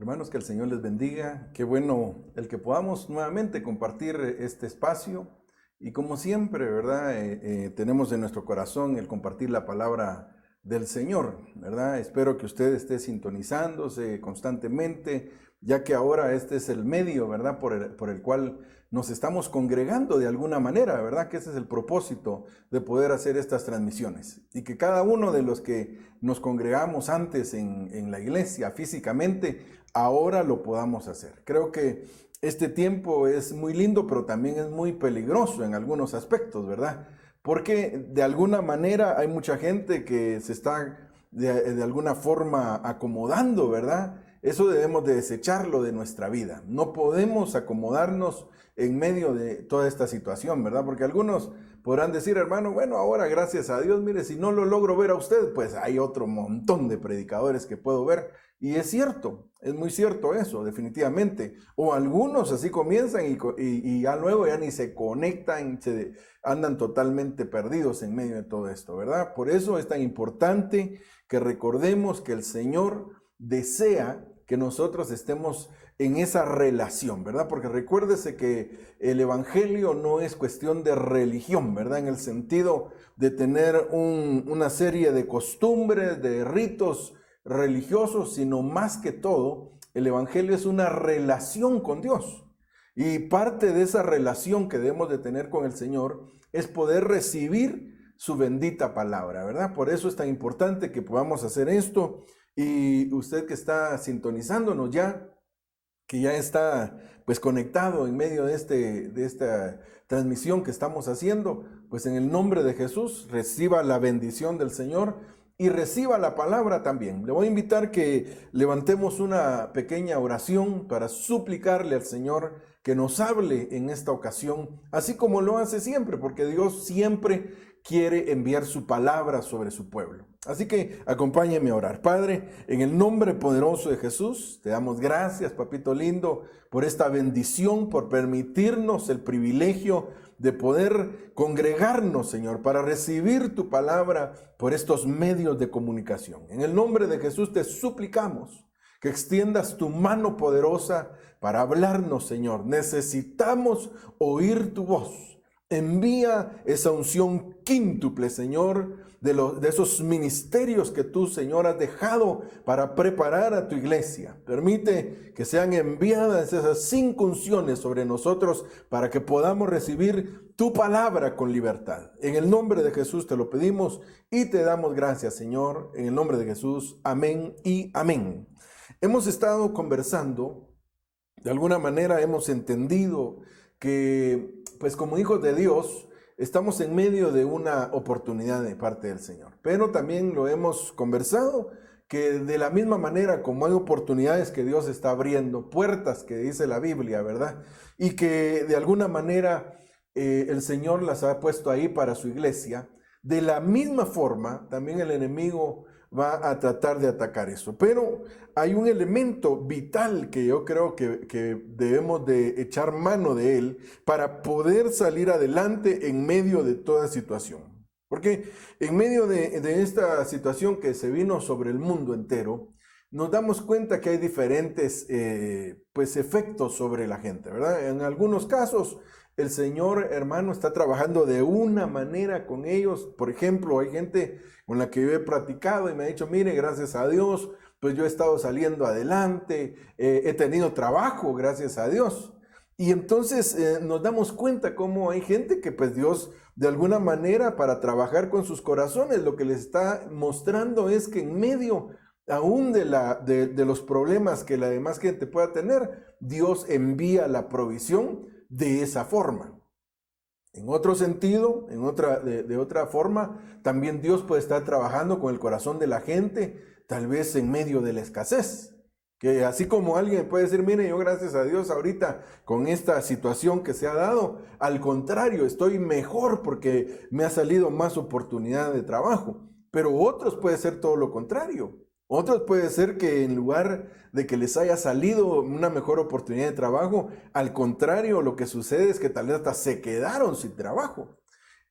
Hermanos, que el Señor les bendiga. Qué bueno el que podamos nuevamente compartir este espacio. Y como siempre, ¿verdad? Tenemos en nuestro corazón el compartir la palabra del Señor, ¿verdad? Espero que usted esté sintonizándose constantemente, ya que ahora este es el medio, ¿verdad? Por el cual nos estamos congregando de alguna manera, ¿verdad? Que ese es el propósito de poder hacer estas transmisiones. Y que cada uno de los que nos congregamos antes en la iglesia físicamente, ahora lo podamos hacer. Creo que este tiempo es muy lindo, pero también es muy peligroso en algunos aspectos, ¿verdad? Porque de alguna manera hay mucha gente que se está de alguna forma acomodando, ¿verdad? Eso debemos de desecharlo de nuestra vida. No podemos acomodarnos en medio de toda esta situación, ¿verdad? Porque algunos podrán decir, hermano, bueno, ahora gracias a Dios, mire, si no lo logro ver a usted, pues hay otro montón de predicadores que puedo ver. Y es cierto, es muy cierto eso, definitivamente. O algunos así comienzan y ya luego ya ni se conectan, andan totalmente perdidos en medio de todo esto, ¿verdad? Por eso es tan importante que recordemos que el Señor desea que nosotros estemos en esa relación, ¿verdad? Porque recuérdese que el evangelio no es cuestión de religión, ¿verdad? En el sentido de tener una serie de costumbres, de ritos religiosos, sino más que todo, el evangelio es una relación con Dios. Y parte de esa relación que debemos de tener con el Señor es poder recibir su bendita palabra, ¿verdad? Por eso es tan importante que podamos hacer esto. Y usted que está sintonizándonos ya, que ya está pues conectado en medio de esta transmisión que estamos haciendo, pues en el nombre de Jesús reciba la bendición del Señor y reciba la palabra también. Le voy a invitar que levantemos una pequeña oración para suplicarle al Señor que nos hable en esta ocasión, así como lo hace siempre, porque Dios siempre quiere enviar su palabra sobre su pueblo. Así que acompáñeme a orar. Padre, en el nombre poderoso de Jesús, te damos gracias, papito lindo, por esta bendición, por permitirnos el privilegio de poder congregarnos, Señor, para recibir tu palabra por estos medios de comunicación. En el nombre de Jesús te suplicamos que extiendas tu mano poderosa para hablarnos, Señor. Necesitamos oír tu voz. Envía esa unción quíntuple, Señor, de esos ministerios que tú, Señor, has dejado para preparar a tu iglesia. Permite que sean enviadas esas 5 unciones sobre nosotros para que podamos recibir tu palabra con libertad. En el nombre de Jesús te lo pedimos y te damos gracias, Señor. En el nombre de Jesús, amén y amén. Hemos estado conversando, de alguna manera hemos entendido que, pues como hijos de Dios, estamos en medio de una oportunidad de parte del Señor. Pero también lo hemos conversado, que de la misma manera como hay oportunidades que Dios está abriendo, puertas que dice la Biblia, ¿verdad? Y que de alguna manera el Señor las ha puesto ahí para su iglesia, de la misma forma también el enemigo va a tratar de atacar eso. Pero hay un elemento vital que yo creo que debemos de echar mano de él para poder salir adelante en medio de toda situación. Porque en medio de esta situación que se vino sobre el mundo entero, nos damos cuenta que hay diferentes pues efectos sobre la gente, ¿verdad? En algunos casos el Señor, hermano, está trabajando de una manera con ellos. Por ejemplo, hay gente con la que yo he platicado y me ha dicho, mire, gracias a Dios, pues yo he estado saliendo adelante, he tenido trabajo, gracias a Dios. Y entonces nos damos cuenta cómo hay gente que pues Dios de alguna manera para trabajar con sus corazones, lo que les está mostrando es que en medio aún de los problemas que la demás gente pueda tener, Dios envía la provisión de esa forma. En otro sentido, de otra forma, también Dios puede estar trabajando con el corazón de la gente, tal vez en medio de la escasez. Que así como alguien puede decir, mire, yo gracias a Dios ahorita con esta situación que se ha dado, al contrario, estoy mejor porque me ha salido más oportunidad de trabajo. Pero otros puede ser todo lo contrario. Otros puede ser que en lugar de que les haya salido una mejor oportunidad de trabajo, al contrario, lo que sucede es que tal vez hasta se quedaron sin trabajo.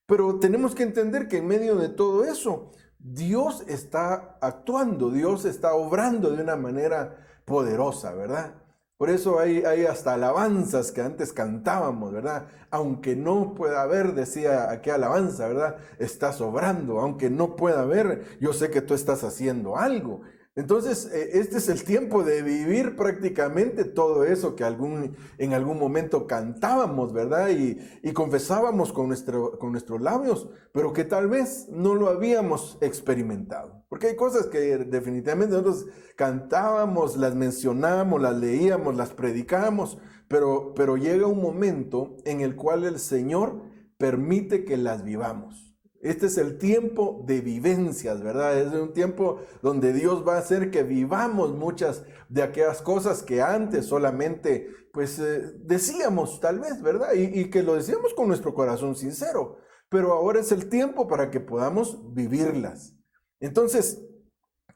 Pero tenemos que entender que en medio de todo eso, Dios está actuando, Dios está obrando de una manera poderosa, ¿verdad? Por eso hay hasta alabanzas que antes cantábamos, ¿verdad? Aunque no pueda haber, decía aquella alabanza, ¿verdad? Estás obrando, aunque no pueda haber, yo sé que tú estás haciendo algo. Entonces, este es el tiempo de vivir prácticamente todo eso que en algún momento cantábamos, ¿verdad? Y confesábamos con nuestros labios, pero que tal vez no lo habíamos experimentado. Porque hay cosas que definitivamente nosotros cantábamos, las mencionábamos, las leíamos, las predicábamos, pero llega un momento en el cual el Señor permite que las vivamos. Este es el tiempo de vivencias, ¿verdad? Es un tiempo donde Dios va a hacer que vivamos muchas de aquellas cosas que antes solamente, pues, decíamos tal vez, ¿verdad? Y que lo decíamos con nuestro corazón sincero, pero ahora es el tiempo para que podamos vivirlas. Entonces,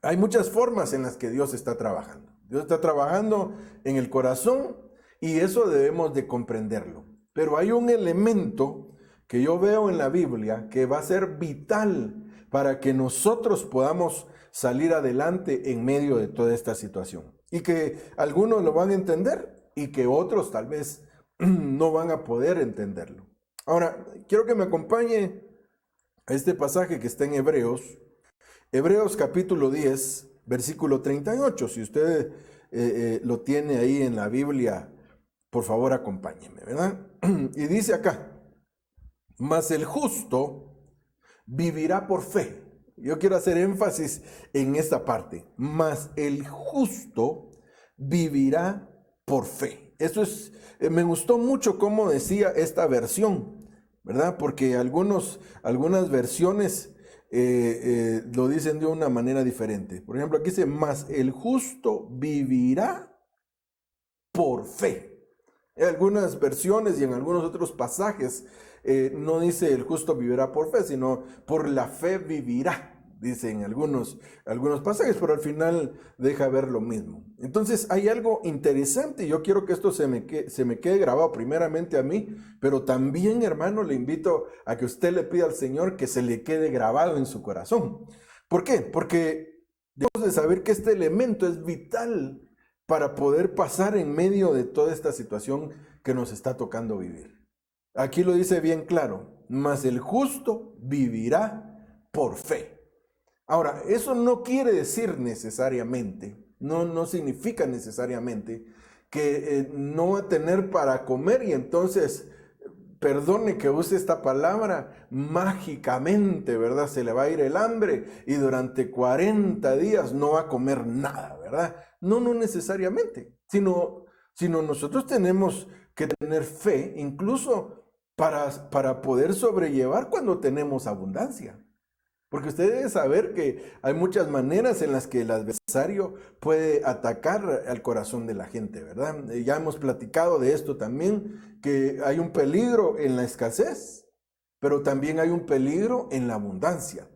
hay muchas formas en las que Dios está trabajando. Dios está trabajando en el corazón y eso debemos de comprenderlo. Pero hay un elemento que yo veo en la Biblia que va a ser vital para que nosotros podamos salir adelante en medio de toda esta situación. Y que algunos lo van a entender y que otros tal vez no van a poder entenderlo. Ahora, quiero que me acompañe a este pasaje que está en Hebreos capítulo 10, versículo 38. Si usted lo tiene ahí en la Biblia, por favor acompáñeme, ¿verdad? Y dice acá: mas el justo vivirá por fe. Yo quiero hacer énfasis en esta parte. Mas el justo vivirá por fe. Eso es, me gustó mucho cómo decía esta versión, ¿verdad? Porque algunas versiones lo dicen de una manera diferente. Por ejemplo, aquí dice: mas el justo vivirá por fe. En algunas versiones y en algunos otros pasajes no dice el justo vivirá por fe, sino por la fe vivirá, dice en algunos pasajes, pero al final deja ver lo mismo. Entonces hay algo interesante y yo quiero que esto se me quede grabado primeramente a mí, pero también, hermano, le invito a que usted le pida al Señor que se le quede grabado en su corazón. ¿Por qué? Porque debemos de saber que este elemento es vital para poder pasar en medio de toda esta situación que nos está tocando vivir. Aquí lo dice bien claro: mas el justo vivirá por fe. Ahora, eso no quiere decir necesariamente, no significa necesariamente que no va a tener para comer y entonces, perdone que use esta palabra, mágicamente, ¿verdad? Se le va a ir el hambre y durante 40 días no va a comer nada, ¿verdad? No necesariamente, sino nosotros tenemos que tener fe incluso para poder sobrellevar cuando tenemos abundancia. Porque usted debe saber que hay muchas maneras en las que el adversario puede atacar al corazón de la gente, ¿verdad? Ya hemos platicado de esto también, que hay un peligro en la escasez, pero también hay un peligro en la abundancia.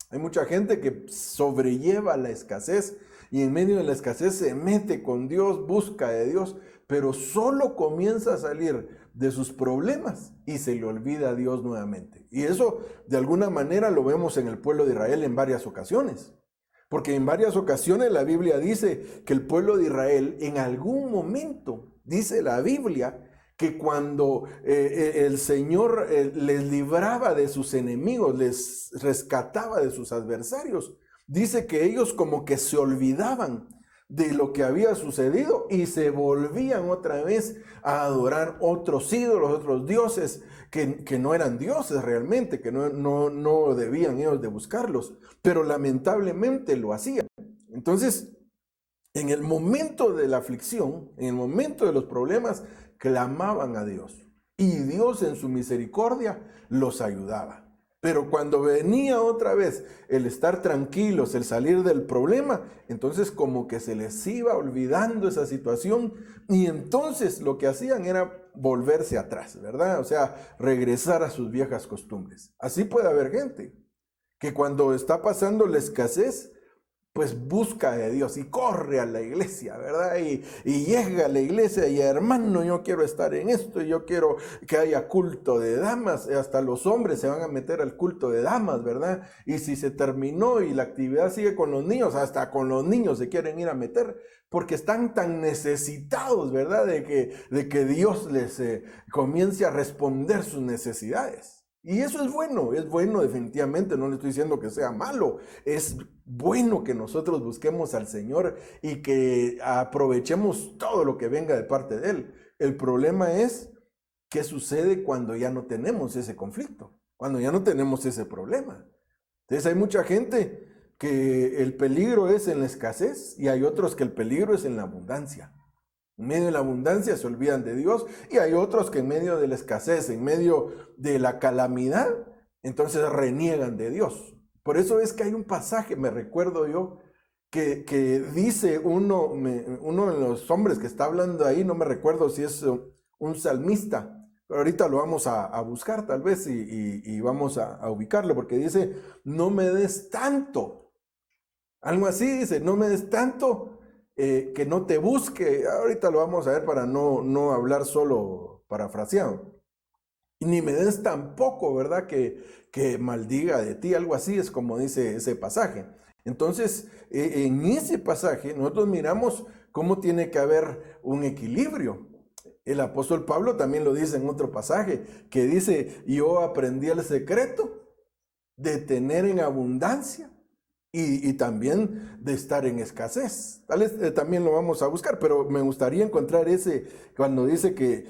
Hay mucha gente que sobrelleva la escasez y en medio de la escasez se mete con Dios, busca de Dios, pero solo comienza a salir de sus problemas y se le olvida a Dios nuevamente. Y eso de alguna manera lo vemos en el pueblo de Israel en varias ocasiones. Porque en varias ocasiones la Biblia dice que el pueblo de Israel en algún momento, dice la Biblia, que cuando el Señor les libraba de sus enemigos, les rescataba de sus adversarios, dice que ellos como que se olvidaban de lo que había sucedido y se volvían otra vez a adorar otros ídolos, otros dioses que no eran dioses realmente, que no debían ellos de buscarlos, pero lamentablemente lo hacían. Entonces, en el momento de la aflicción, en el momento de los problemas, clamaban a Dios y Dios en su misericordia los ayudaba. Pero cuando venía otra vez el estar tranquilos, el salir del problema, entonces como que se les iba olvidando esa situación y entonces lo que hacían era volverse atrás, ¿verdad? O sea, regresar a sus viejas costumbres. Así puede haber gente que cuando está pasando la escasez, pues busca de Dios y corre a la iglesia, ¿verdad? Y llega a la iglesia y hermano, yo quiero estar en esto, yo quiero que haya culto de damas, hasta los hombres se van a meter al culto de damas, ¿verdad? Y si se terminó y la actividad sigue con los niños, hasta con los niños se quieren ir a meter, porque están tan necesitados, ¿verdad? De que Dios les comience a responder sus necesidades. Y eso es bueno definitivamente, no le estoy diciendo que sea malo, es bueno que nosotros busquemos al Señor y que aprovechemos todo lo que venga de parte de Él. El problema es qué sucede cuando ya no tenemos ese conflicto, cuando ya no tenemos ese problema. Entonces hay mucha gente que el peligro es en la escasez y hay otros que el peligro es en la abundancia. En medio de la abundancia se olvidan de Dios y hay otros que en medio de la escasez, en medio de la calamidad, entonces reniegan de Dios. Por eso es que hay un pasaje, me recuerdo yo, que dice uno de los hombres que está hablando ahí, no me recuerdo si es un salmista, pero ahorita lo vamos a buscar tal vez y vamos a ubicarlo, porque dice, no me des tanto. Algo así dice, no me des tanto. Que no te busque, ahorita lo vamos a ver para no hablar solo parafraseado, y ni me des tampoco, ¿verdad? Que maldiga de ti, algo así es como dice ese pasaje. Entonces, en ese pasaje nosotros miramos cómo tiene que haber un equilibrio. El apóstol Pablo también lo dice en otro pasaje, que dice, yo aprendí el secreto de tener en abundancia y también de estar en escasez. Tal vez también lo vamos a buscar, pero me gustaría encontrar ese, cuando dice que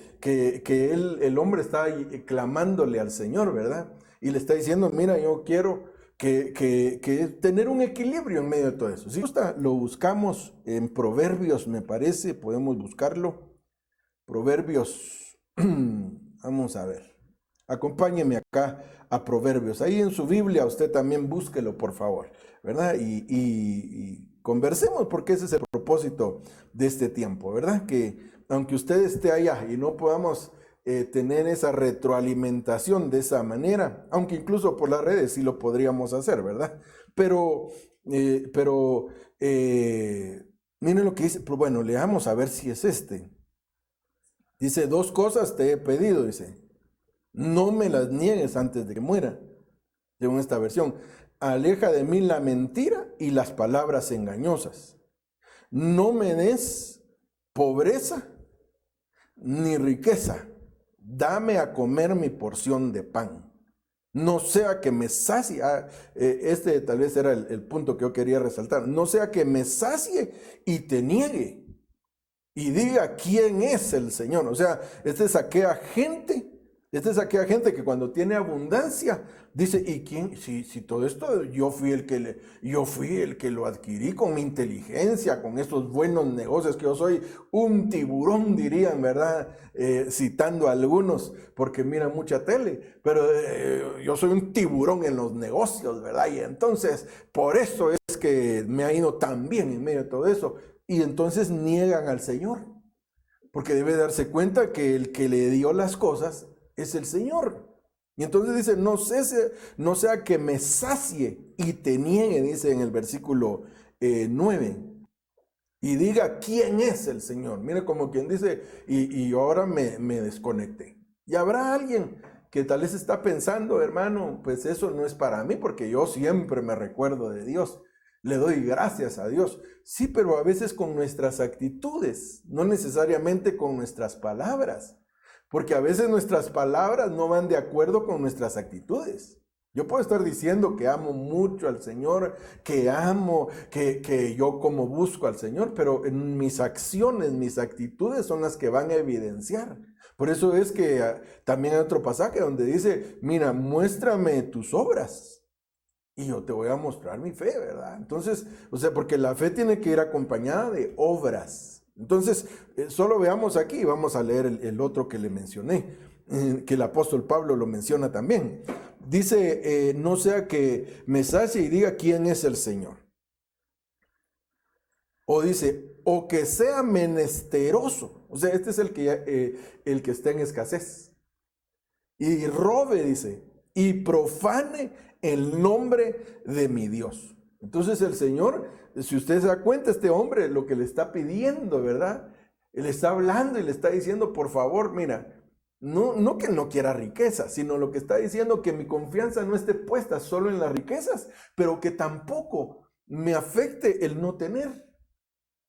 el hombre está clamándole al Señor, ¿verdad? Y le está diciendo, mira, yo quiero que tener un equilibrio en medio de todo eso. Si gusta, lo buscamos en Proverbios, me parece, podemos buscarlo. Proverbios, vamos a ver. Acompáñeme acá a Proverbios. Ahí en su Biblia usted también búsquelo, por favor, ¿verdad? Y conversemos porque ese es el propósito de este tiempo, ¿verdad? Que aunque usted esté allá y no podamos tener esa retroalimentación de esa manera, aunque incluso por las redes sí lo podríamos hacer, ¿verdad? Pero miren lo que dice, pero bueno, leamos a ver si es este. Dice, 2 cosas te he pedido, dice. No me las niegues antes de que muera. Según esta versión, aleja de mí la mentira y las palabras engañosas. No me des pobreza ni riqueza. Dame a comer mi porción de pan. No sea que me sacie. Este tal vez era el punto que yo quería resaltar. No sea que me sacie y te niegue y diga quién es el Señor. O sea, este es aquella gente que cuando tiene abundancia dice, ¿y quién? Si todo esto yo fui el que lo adquirí con mi inteligencia, con estos buenos negocios, que yo soy un tiburón, dirían, ¿verdad? Citando a algunos, porque miran mucha tele, pero yo soy un tiburón en los negocios, ¿verdad? Y entonces, por eso es que me ha ido tan bien en medio de todo eso. Y entonces niegan al Señor, porque debe darse cuenta que el que le dio las cosas es el Señor. Y entonces dice, no sea que me sacie y te niegue, dice en el versículo 9, y diga quién es el Señor. Mire, como quien dice, y ahora me desconecté. Y habrá alguien que tal vez está pensando, hermano, pues eso no es para mí, porque yo siempre me recuerdo de Dios. Le doy gracias a Dios. Sí, pero a veces con nuestras actitudes, no necesariamente con nuestras palabras. Porque a veces nuestras palabras no van de acuerdo con nuestras actitudes. Yo puedo estar diciendo que amo mucho al Señor, que yo como busco al Señor, pero en mis acciones, mis actitudes son las que van a evidenciar. Por eso es que también hay otro pasaje donde dice, mira, muéstrame tus obras y yo te voy a mostrar mi fe, ¿verdad? Entonces, o sea, porque la fe tiene que ir acompañada de obras. Entonces, solo veamos aquí, vamos a leer el otro que le mencioné, que el apóstol Pablo lo menciona también. Dice, no sea que me sacie y diga quién es el Señor. O dice, o que sea menesteroso. O sea, este es el que está en escasez. Y robe, dice, y profane el nombre de mi Dios. Entonces el Señor, si usted se da cuenta, este hombre lo que le está pidiendo, ¿verdad? Él está hablando y le está diciendo, por favor, mira, no que no quiera riquezas, sino lo que está diciendo que mi confianza no esté puesta solo en las riquezas, pero que tampoco me afecte el no tener,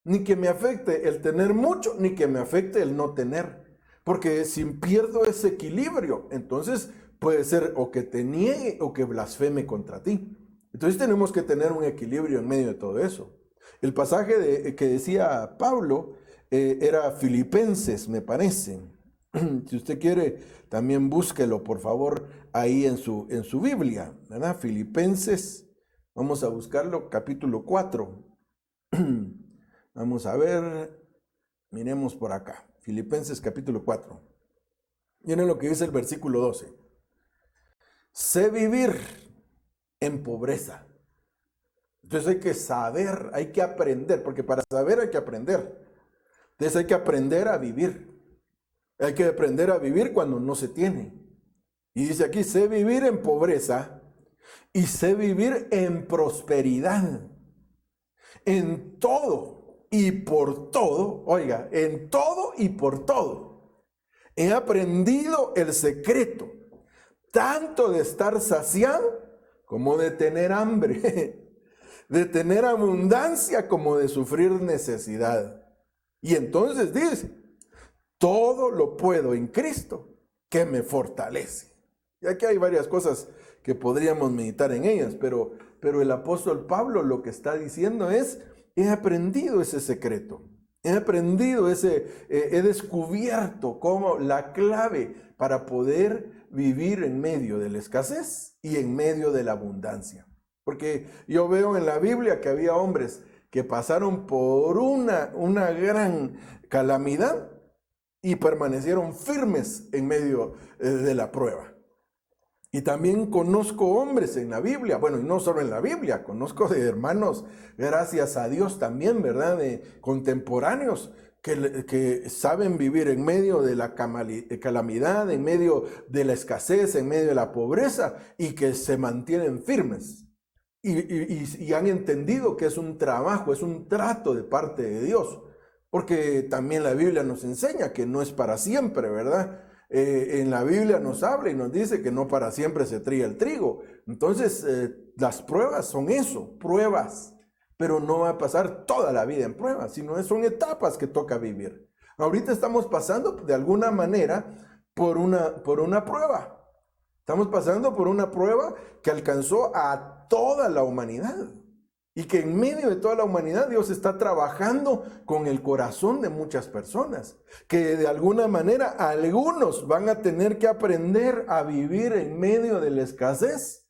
ni que me afecte el tener mucho, ni que me afecte el no tener. Porque si pierdo ese equilibrio, entonces puede ser o que te niegue o que blasfeme contra ti. Entonces tenemos que tener un equilibrio en medio de todo eso. El pasaje que decía Pablo era Filipenses, me parece. Si usted quiere, también búsquelo, por favor, ahí en su Biblia, ¿verdad? Filipenses, vamos a buscarlo, capítulo 4. Vamos a ver, miremos por acá. Filipenses capítulo 4. Miren lo que dice el versículo 12. Sé vivir en pobreza. Entonces hay que saber, hay que aprender, porque para saber hay que aprender. Entonces hay que aprender a vivir. Hay que aprender a vivir cuando no se tiene. Y dice aquí, sé vivir en pobreza y sé vivir en prosperidad. En todo y por todo, oiga, en todo y por todo. He aprendido el secreto, tanto de estar saciado como de tener hambre, de tener abundancia como de sufrir necesidad. Y entonces dice, todo lo puedo en Cristo que me fortalece. Y aquí hay varias cosas que podríamos meditar en ellas, pero el apóstol Pablo lo que está diciendo es, he aprendido ese secreto, he aprendido he descubierto cómo la clave para poder vivir en medio de la escasez y en medio de la abundancia. Porque yo veo en la Biblia que había hombres que pasaron por una gran calamidad y permanecieron firmes en medio de la prueba. Y también conozco hombres en la Biblia, bueno, y no solo en la Biblia, conozco de hermanos, gracias a Dios también, ¿verdad? De contemporáneos que saben vivir en medio de la calamidad, en medio de la escasez, en medio de la pobreza, y que se mantienen firmes. Y han entendido que es un trabajo, es un trato de parte de Dios. Porque también la Biblia nos enseña que no es para siempre, ¿verdad? En la Biblia nos habla y nos dice que no para siempre se trilla el trigo. Entonces, las pruebas son eso, pruebas. Pero no va a pasar toda la vida en pruebas, sino son etapas que toca vivir. Ahorita estamos pasando de alguna manera por una prueba. Estamos pasando por una prueba que alcanzó a toda la humanidad. Y que en medio de toda la humanidad Dios está trabajando con el corazón de muchas personas. Que de alguna manera algunos van a tener que aprender a vivir en medio de la escasez.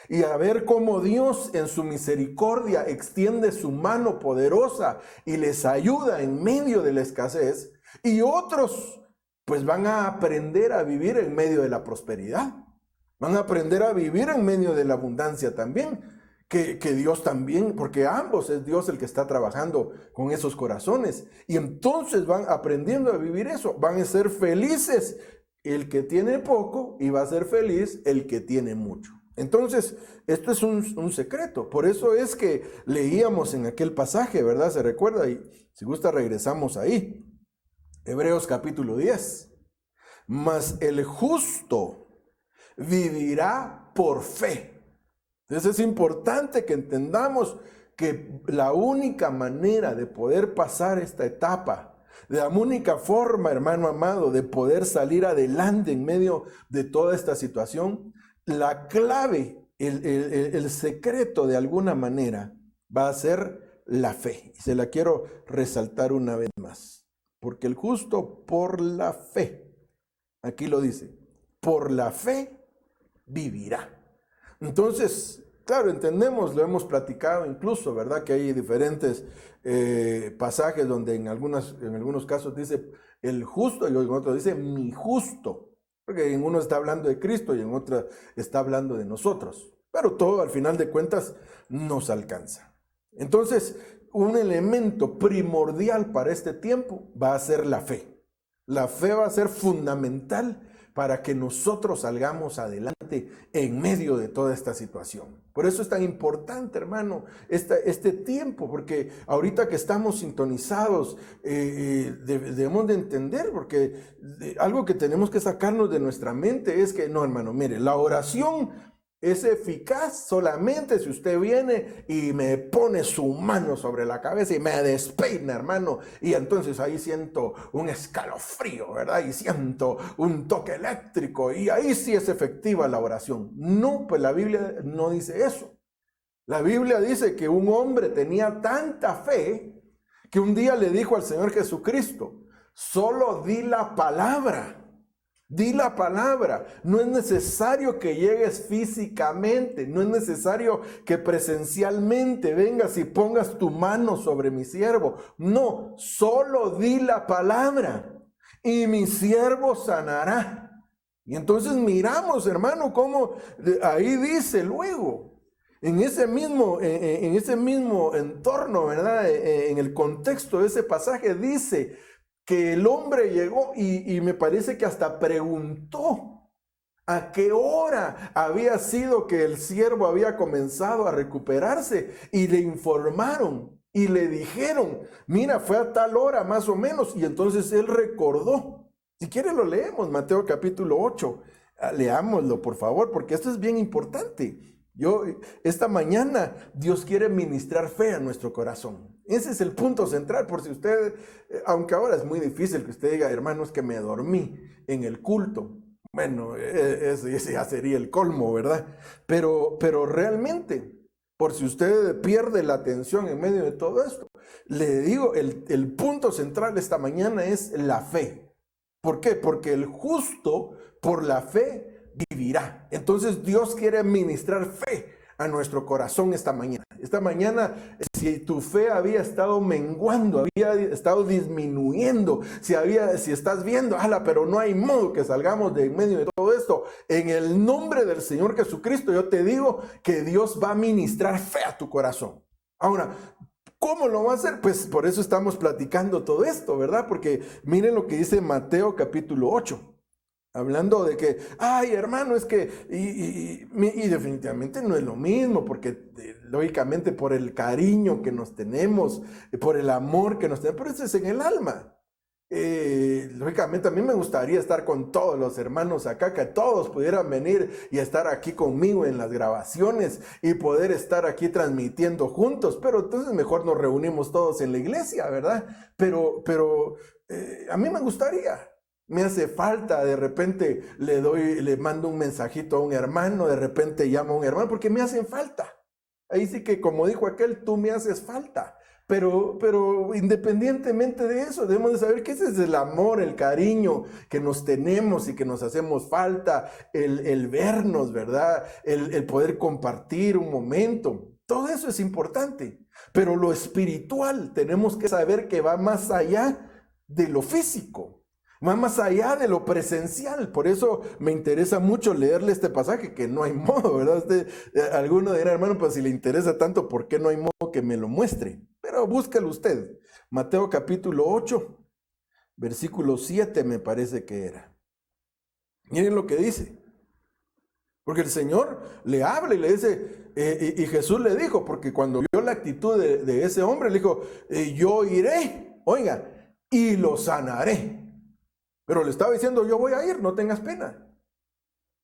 Y a ver cómo Dios en su misericordia extiende su mano poderosa y les ayuda en medio de la escasez. Y otros pues van a aprender a vivir en medio de la prosperidad. Van a aprender a vivir en medio de la abundancia también. Que Dios también, porque ambos es Dios el que está trabajando con esos corazones. Y entonces van aprendiendo a vivir eso. Van a ser felices el que tiene poco y va a ser feliz el que tiene mucho. Entonces, esto es un secreto. Por eso es que leíamos en aquel pasaje, ¿verdad? ¿Se recuerda? Y si gusta regresamos ahí. Hebreos capítulo 10. Mas el justo vivirá por fe. Entonces es importante que entendamos que la única manera de poder pasar esta etapa, la única forma, hermano amado, de poder salir adelante en medio de toda esta situación, la clave, el secreto de alguna manera va a ser la fe. Y se la quiero resaltar una vez más. Porque el justo por la fe, aquí lo dice, por la fe vivirá. Entonces, claro, entendemos, lo hemos platicado incluso, ¿verdad? Que hay diferentes pasajes donde en algunos casos dice el justo y en otros dice mi justo. Porque en uno está hablando de Cristo y en otro está hablando de nosotros. Pero todo al final de cuentas nos alcanza. Entonces, un elemento primordial para este tiempo va a ser la fe. La fe va a ser fundamental para que nosotros salgamos adelante en medio de toda esta situación. Por eso es tan importante, hermano, este tiempo, porque ahorita que estamos sintonizados, debemos de entender, porque algo que tenemos que sacarnos de nuestra mente es que, no, hermano, mire, la oración es eficaz solamente si usted viene y me pone su mano sobre la cabeza y me despeina, hermano. Y entonces ahí siento un escalofrío, ¿verdad? Y siento un toque eléctrico y ahí sí es efectiva la oración. No, pues la Biblia no dice eso. La Biblia dice que un hombre tenía tanta fe que un día le dijo al Señor Jesucristo, solo di la palabra. Di la palabra, no es necesario que llegues físicamente, no es necesario que presencialmente vengas y pongas tu mano sobre mi siervo. No, solo di la palabra y mi siervo sanará. Y entonces miramos, hermano, cómo ahí dice luego, en ese mismo entorno, ¿verdad? En el contexto de ese pasaje dice que el hombre llegó y me parece que hasta preguntó a qué hora había sido que el siervo había comenzado a recuperarse y le informaron y le dijeron, mira, fue a tal hora más o menos, y entonces él recordó. Si quiere lo leemos, Mateo capítulo 8, leámoslo por favor, porque esto es bien importante. Esta mañana Dios quiere ministrar fe a nuestro corazón. Ese es el punto central, por si usted, aunque ahora es muy difícil que usted diga, hermanos, que me dormí en el culto. Bueno, ese ya sería el colmo, ¿verdad? Pero realmente, por si usted pierde la atención en medio de todo esto, le digo, el punto central esta mañana es la fe. ¿Por qué? Porque el justo por la fe vivirá. Entonces Dios quiere ministrar fe a nuestro corazón esta mañana. Esta mañana, si tu fe había estado menguando, había estado disminuyendo, si estás viendo, pero no hay modo que salgamos de en medio de todo esto, en el nombre del Señor Jesucristo, yo te digo que Dios va a ministrar fe a tu corazón. Ahora, ¿cómo lo va a hacer? Pues por eso estamos platicando todo esto, ¿verdad? Porque miren lo que dice Mateo capítulo 8. Hablando de que, ay hermano, es que, y definitivamente no es lo mismo, porque lógicamente por el cariño que nos tenemos, por el amor que nos tenemos, pero eso es en el alma. Lógicamente a mí me gustaría estar con todos los hermanos acá, que todos pudieran venir y estar aquí conmigo en las grabaciones y poder estar aquí transmitiendo juntos, pero entonces mejor nos reunimos todos en la iglesia, ¿verdad? Pero a mí me gustaría. Me hace falta, de repente le mando un mensajito a un hermano, de repente llamo a un hermano, porque me hacen falta. Ahí sí que, como dijo aquel, tú me haces falta. Pero independientemente de eso, debemos de saber que ese es el amor, el cariño que nos tenemos y que nos hacemos falta, el vernos, ¿verdad? El poder compartir un momento. Todo eso es importante. Pero lo espiritual tenemos que saber que va más allá de lo físico. Va más allá de lo presencial. Por eso me interesa mucho leerle este pasaje, que no hay modo, ¿verdad? Alguno dirá, hermano, pues si le interesa tanto, ¿por qué no hay modo que me lo muestre? Pero búsquelo usted. Mateo capítulo 8, versículo 7 me parece que era. Miren lo que dice. Porque el Señor le habla y le dice, y Jesús le dijo, porque cuando vio la actitud de ese hombre, le dijo, yo iré, oiga, y lo sanaré. Pero le estaba diciendo, yo voy a ir, no tengas pena.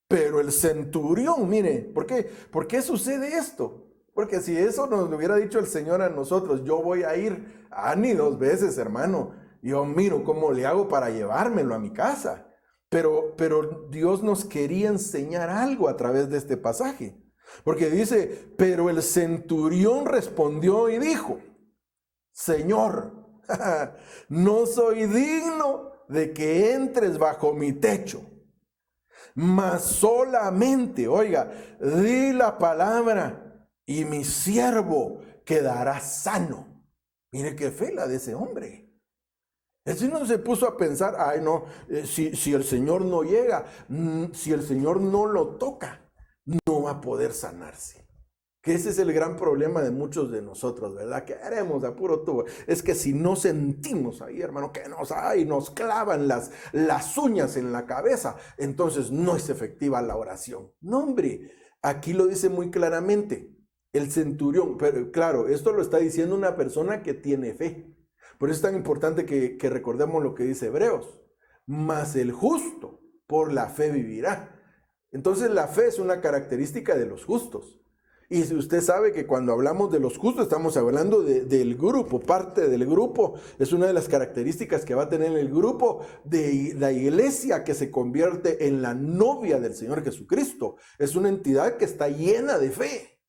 Pero el centurión, mire, ¿por qué sucede esto? Porque si eso nos lo hubiera dicho el Señor a nosotros, yo voy a ir, ni 2 veces, hermano. Yo miro cómo le hago para llevármelo a mi casa. Pero Dios nos quería enseñar algo a través de este pasaje. Porque dice, pero el centurión respondió y dijo, Señor, no soy digno de que entres bajo mi techo, mas solamente, oiga, di la palabra y mi siervo quedará sano. Mire qué fe la de ese hombre. El Señor se puso a pensar, ay no, si el Señor no llega, si el Señor no lo toca, no va a poder sanarse. Que ese es el gran problema de muchos de nosotros, ¿verdad? Que haremos a puro tubo. Es que si no sentimos ahí, hermano, que nos clavan las uñas en la cabeza, entonces no es efectiva la oración. No, hombre, aquí lo dice muy claramente el centurión. Pero claro, esto lo está diciendo una persona que tiene fe. Por eso es tan importante que recordemos lo que dice Hebreos. Mas el justo por la fe vivirá. Entonces la fe es una característica de los justos. Y si usted sabe que cuando hablamos de los justos estamos hablando del grupo, parte del grupo. Es una de las características que va a tener el grupo de la iglesia que se convierte en la novia del Señor Jesucristo. Es una entidad que está llena de fe.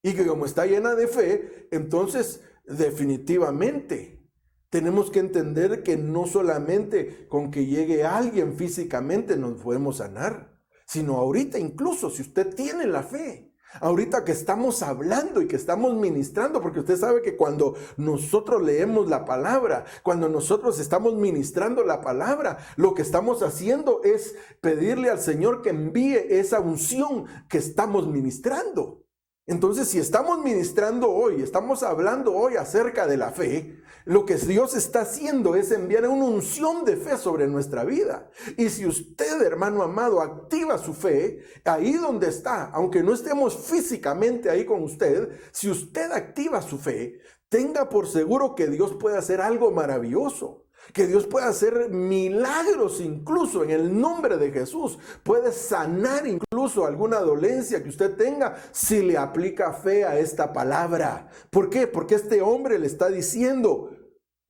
Y que como está llena de fe, entonces definitivamente tenemos que entender que no solamente con que llegue alguien físicamente nos podemos sanar, sino ahorita incluso si usted tiene la fe. Ahorita que estamos hablando y que estamos ministrando, porque usted sabe que cuando nosotros leemos la palabra, cuando nosotros estamos ministrando la palabra, lo que estamos haciendo es pedirle al Señor que envíe esa unción que estamos ministrando. Entonces, si estamos ministrando hoy, estamos hablando hoy acerca de la fe, lo que Dios está haciendo es enviar una unción de fe sobre nuestra vida. Y si usted, hermano amado, activa su fe, ahí donde está, aunque no estemos físicamente ahí con usted, si usted activa su fe, tenga por seguro que Dios puede hacer algo maravilloso. Que Dios puede hacer milagros incluso en el nombre de Jesús. Puede sanar incluso alguna dolencia que usted tenga si le aplica fe a esta palabra. ¿Por qué? Porque este hombre le está diciendo,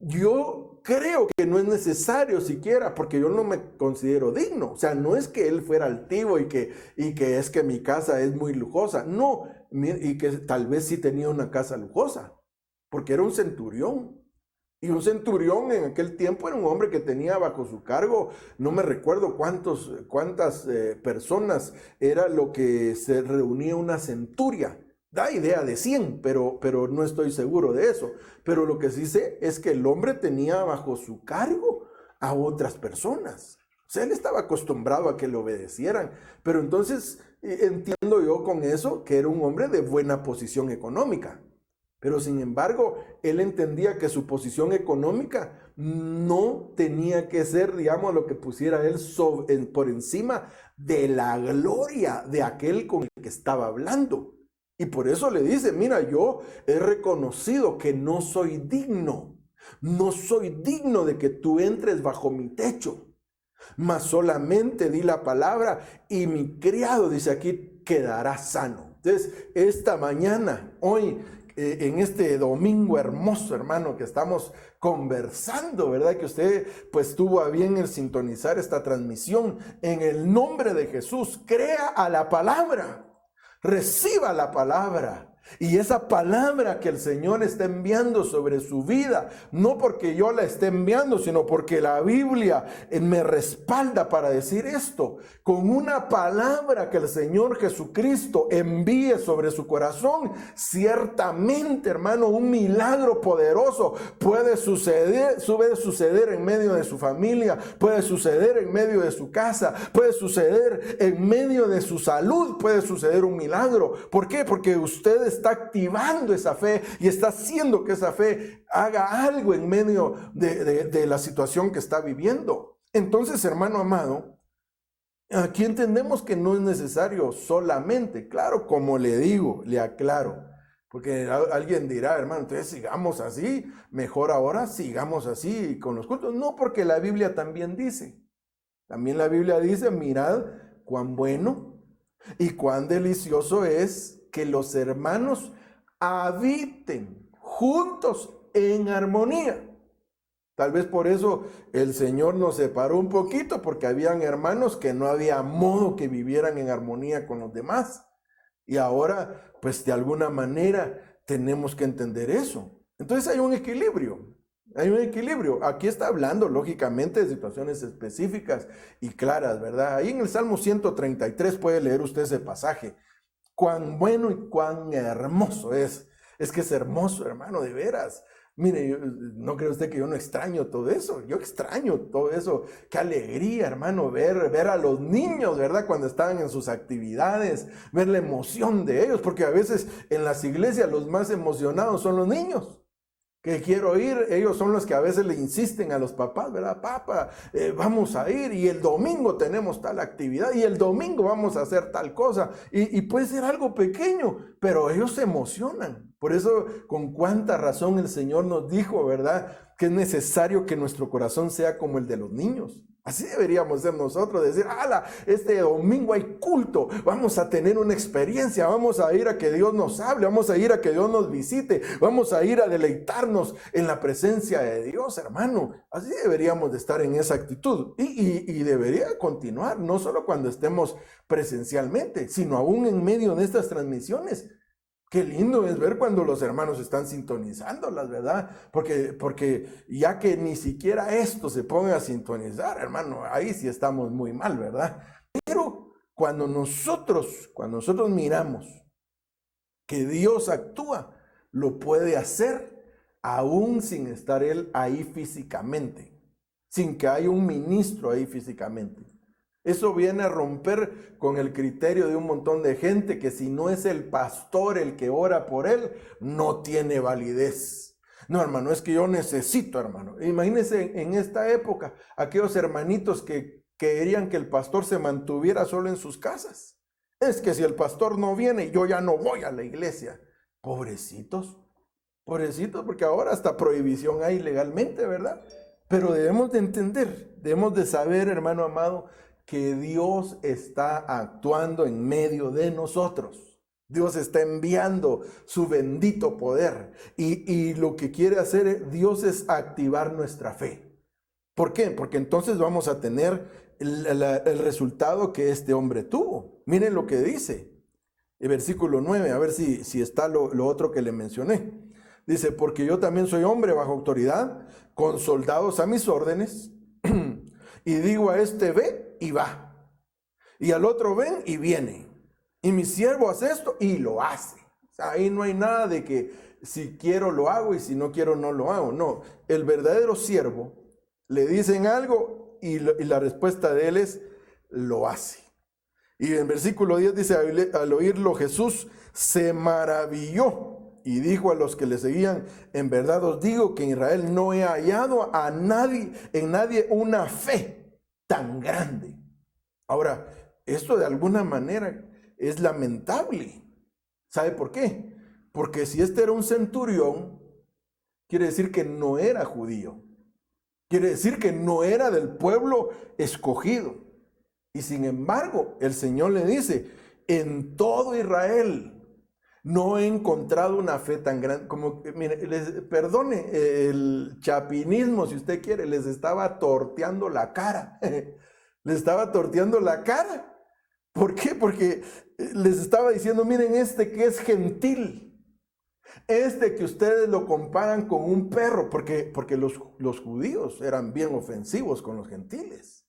yo creo que no es necesario siquiera, porque yo no me considero digno. O sea, no es que él fuera altivo y que es que mi casa es muy lujosa. No, y que tal vez sí tenía una casa lujosa, porque era un centurión. Y un centurión en aquel tiempo era un hombre que tenía bajo su cargo, no me recuerdo cuántas personas era lo que se reunía una centuria. Da idea de 100, pero no estoy seguro de eso. Pero lo que sí sé es que el hombre tenía bajo su cargo a otras personas. O sea, él estaba acostumbrado a que le obedecieran. Pero entonces entiendo yo con eso que era un hombre de buena posición económica. Pero sin embargo, él entendía que su posición económica no tenía que ser, digamos, lo que pusiera él por encima de la gloria de aquel con el que estaba hablando. Y por eso le dice, mira, yo he reconocido que no soy digno de que tú entres bajo mi techo, mas solamente di la palabra y mi criado, dice aquí, quedará sano. Entonces, esta mañana, hoy, en este domingo hermoso, hermano, que estamos conversando, ¿verdad? Que usted pues tuvo a bien el sintonizar esta transmisión. En el nombre de Jesús, crea a la palabra, reciba la palabra. Y esa palabra que el Señor está enviando sobre su vida, no porque yo la esté enviando, sino porque la Biblia me respalda para decir esto, con una palabra que el Señor Jesucristo envíe sobre su corazón, ciertamente, hermano, un milagro poderoso puede suceder en medio de su familia, puede suceder en medio de su casa, puede suceder en medio de su salud, puede suceder un milagro. ¿Por qué? Porque usted está activando esa fe y está haciendo que esa fe haga algo en medio de la situación que está viviendo. Entonces, hermano amado, aquí entendemos que no es necesario solamente, claro, como le digo, le aclaro, porque alguien dirá, hermano, entonces sigamos así, mejor ahora sigamos así con los cultos. No, porque la Biblia también dice, la Biblia dice, mirad cuán bueno y cuán delicioso es que los hermanos habiten juntos en armonía. Tal vez por eso el Señor nos separó un poquito, porque habían hermanos que no había modo que vivieran en armonía con los demás. Y ahora, pues de alguna manera tenemos que entender eso. Entonces hay un equilibrio. Hay un equilibrio. Aquí está hablando, lógicamente, de situaciones específicas y claras, ¿verdad? Ahí en el Salmo 133 puede leer usted ese pasaje. Cuán bueno y cuán hermoso es. Es que es hermoso, hermano, de veras. Mire, no cree usted que yo no extraño todo eso. Yo extraño todo eso. Qué alegría, hermano, ver a los niños, ¿verdad? Cuando estaban en sus actividades, ver la emoción de ellos, porque a veces en las iglesias los más emocionados son los niños. Que quiero ir, ellos son los que a veces le insisten a los papás, ¿verdad? Papá, vamos a ir y el domingo tenemos tal actividad y el domingo vamos a hacer tal cosa. Y puede ser algo pequeño, pero ellos se emocionan. Por eso, con cuánta razón el Señor nos dijo, ¿verdad? Que es necesario que nuestro corazón sea como el de los niños. Así deberíamos ser nosotros, decir, ¡hala! Este domingo hay culto, vamos a tener una experiencia, vamos a ir a que Dios nos hable, vamos a ir a que Dios nos visite, vamos a ir a deleitarnos en la presencia de Dios, hermano. Así deberíamos de estar en esa actitud y debería continuar, no solo cuando estemos presencialmente, sino aún en medio de estas transmisiones. Qué lindo es ver cuando los hermanos están sintonizándolas, ¿verdad? Porque ya que ni siquiera esto se ponga a sintonizar, hermano, ahí sí estamos muy mal, ¿verdad? Pero cuando nosotros miramos que Dios actúa, lo puede hacer aún sin estar Él ahí físicamente, sin que haya un ministro ahí físicamente. Eso viene a romper con el criterio de un montón de gente que si no es el pastor el que ora por él, no tiene validez. No, hermano, es que yo necesito, hermano. Imagínense en esta época, aquellos hermanitos que querían que el pastor se mantuviera solo en sus casas. Es que si el pastor no viene, yo ya no voy a la iglesia. Pobrecitos, pobrecitos, porque ahora hasta prohibición hay legalmente, ¿verdad? Pero debemos de entender, debemos de saber, hermano amado, que Dios está actuando en medio de nosotros. Dios está enviando su bendito poder y lo que quiere hacer Dios es activar nuestra fe. ¿Por qué? Porque entonces vamos a tener el resultado que este hombre tuvo. Miren lo que dice el versículo 9, a ver si está lo otro que le mencioné. Dice, porque yo también soy hombre bajo autoridad, con soldados a mis órdenes, y digo a este ve y va, y al otro ven y viene, y mi siervo hace esto y lo hace. O sea, ahí no hay nada de que si quiero lo hago y si no quiero no lo hago. No, el verdadero siervo le dicen algo y la respuesta de él es lo hace. Y en versículo 10 dice, al oírlo Jesús se maravilló y dijo a los que le seguían, en verdad os digo que en Israel no he hallado en nadie una fe tan grande. Ahora, esto de alguna manera es lamentable. ¿Sabe por qué? Porque si este era un centurión, quiere decir que no era judío. Quiere decir que no era del pueblo escogido. Y sin embargo, el Señor le dice, en todo Israel no he encontrado una fe tan grande. Como, mire, perdone el chapinismo, si usted quiere, les estaba torteando la cara. Les estaba torteando la cara. ¿Por qué? Porque les estaba diciendo, miren, este que es gentil, este que ustedes lo comparan con un perro, porque los judíos eran bien ofensivos con los gentiles.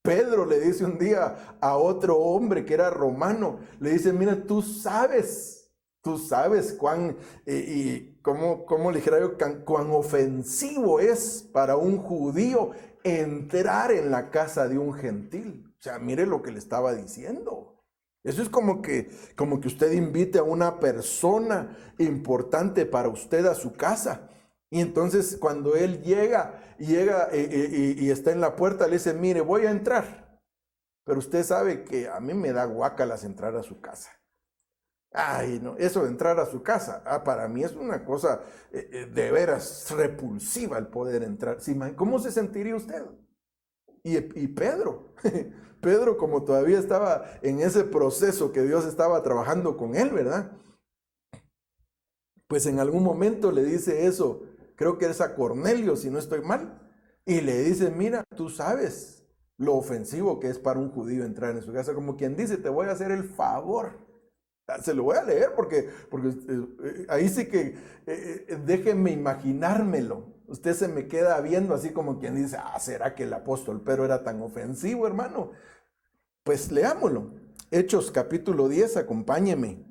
Pedro le dice un día a otro hombre que era romano, le dice, mira, tú sabes cuán, cómo le dijera yo, cuán ofensivo es para un judío entrar en la casa de un gentil. O sea, mire lo que le estaba diciendo. Eso es como que usted invite a una persona importante para usted a su casa. Y entonces cuando él llega y está en la puerta, le dice, mire, voy a entrar. Pero usted sabe que a mí me da guácalas entrar a su casa. Ay, no, eso de entrar a su casa, para mí es una cosa de veras repulsiva el poder entrar. ¿Cómo se sentiría usted? Y Pedro, Pedro como todavía estaba en ese proceso que Dios estaba trabajando con él, ¿verdad? Pues en algún momento le dice eso, creo que es a Cornelio, si no estoy mal, y le dice, mira, tú sabes lo ofensivo que es para un judío entrar en su casa, como quien dice, te voy a hacer el favor. Se lo voy a leer porque ahí sí que déjenme imaginármelo. Usted se me queda viendo así como quien dice, ¿será que el apóstol Pedro era tan ofensivo, hermano? Pues leámoslo. Hechos capítulo 10, acompáñeme.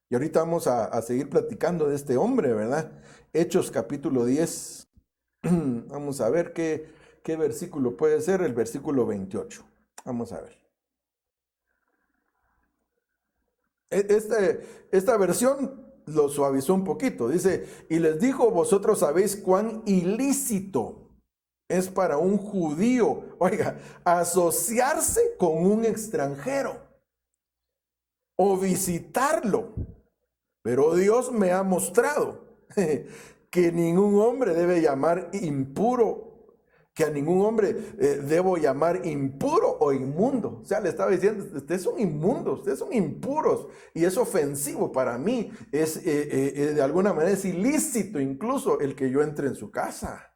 Y ahorita vamos a seguir platicando de este hombre, ¿verdad? Hechos capítulo 10. Vamos a ver qué versículo puede ser, el versículo 28. Vamos a ver. Esta versión lo suavizó un poquito. Dice, y les dijo, vosotros sabéis cuán ilícito es para un judío, oiga, asociarse con un extranjero o visitarlo. Pero Dios me ha mostrado que ningún hombre debe llamar impuro, que a ningún hombre debo llamar impuro o inmundo. O sea, le estaba diciendo, ustedes son inmundos, ustedes son impuros y es ofensivo para mí. De alguna manera es ilícito incluso el que yo entre en su casa.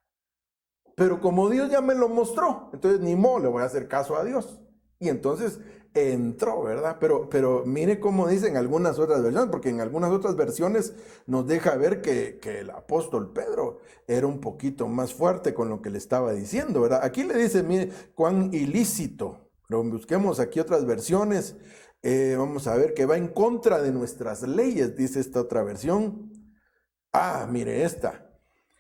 Pero como Dios ya me lo mostró, entonces ni modo, le voy a hacer caso a Dios. Y entonces entró, ¿verdad? Pero mire cómo dicen algunas otras versiones, porque en algunas otras versiones nos deja ver que el apóstol Pedro era un poquito más fuerte con lo que le estaba diciendo, ¿verdad? Aquí le dice, mire, cuán ilícito. Pero busquemos aquí otras versiones. Vamos a ver que va en contra de nuestras leyes, dice esta otra versión. Ah, mire esta.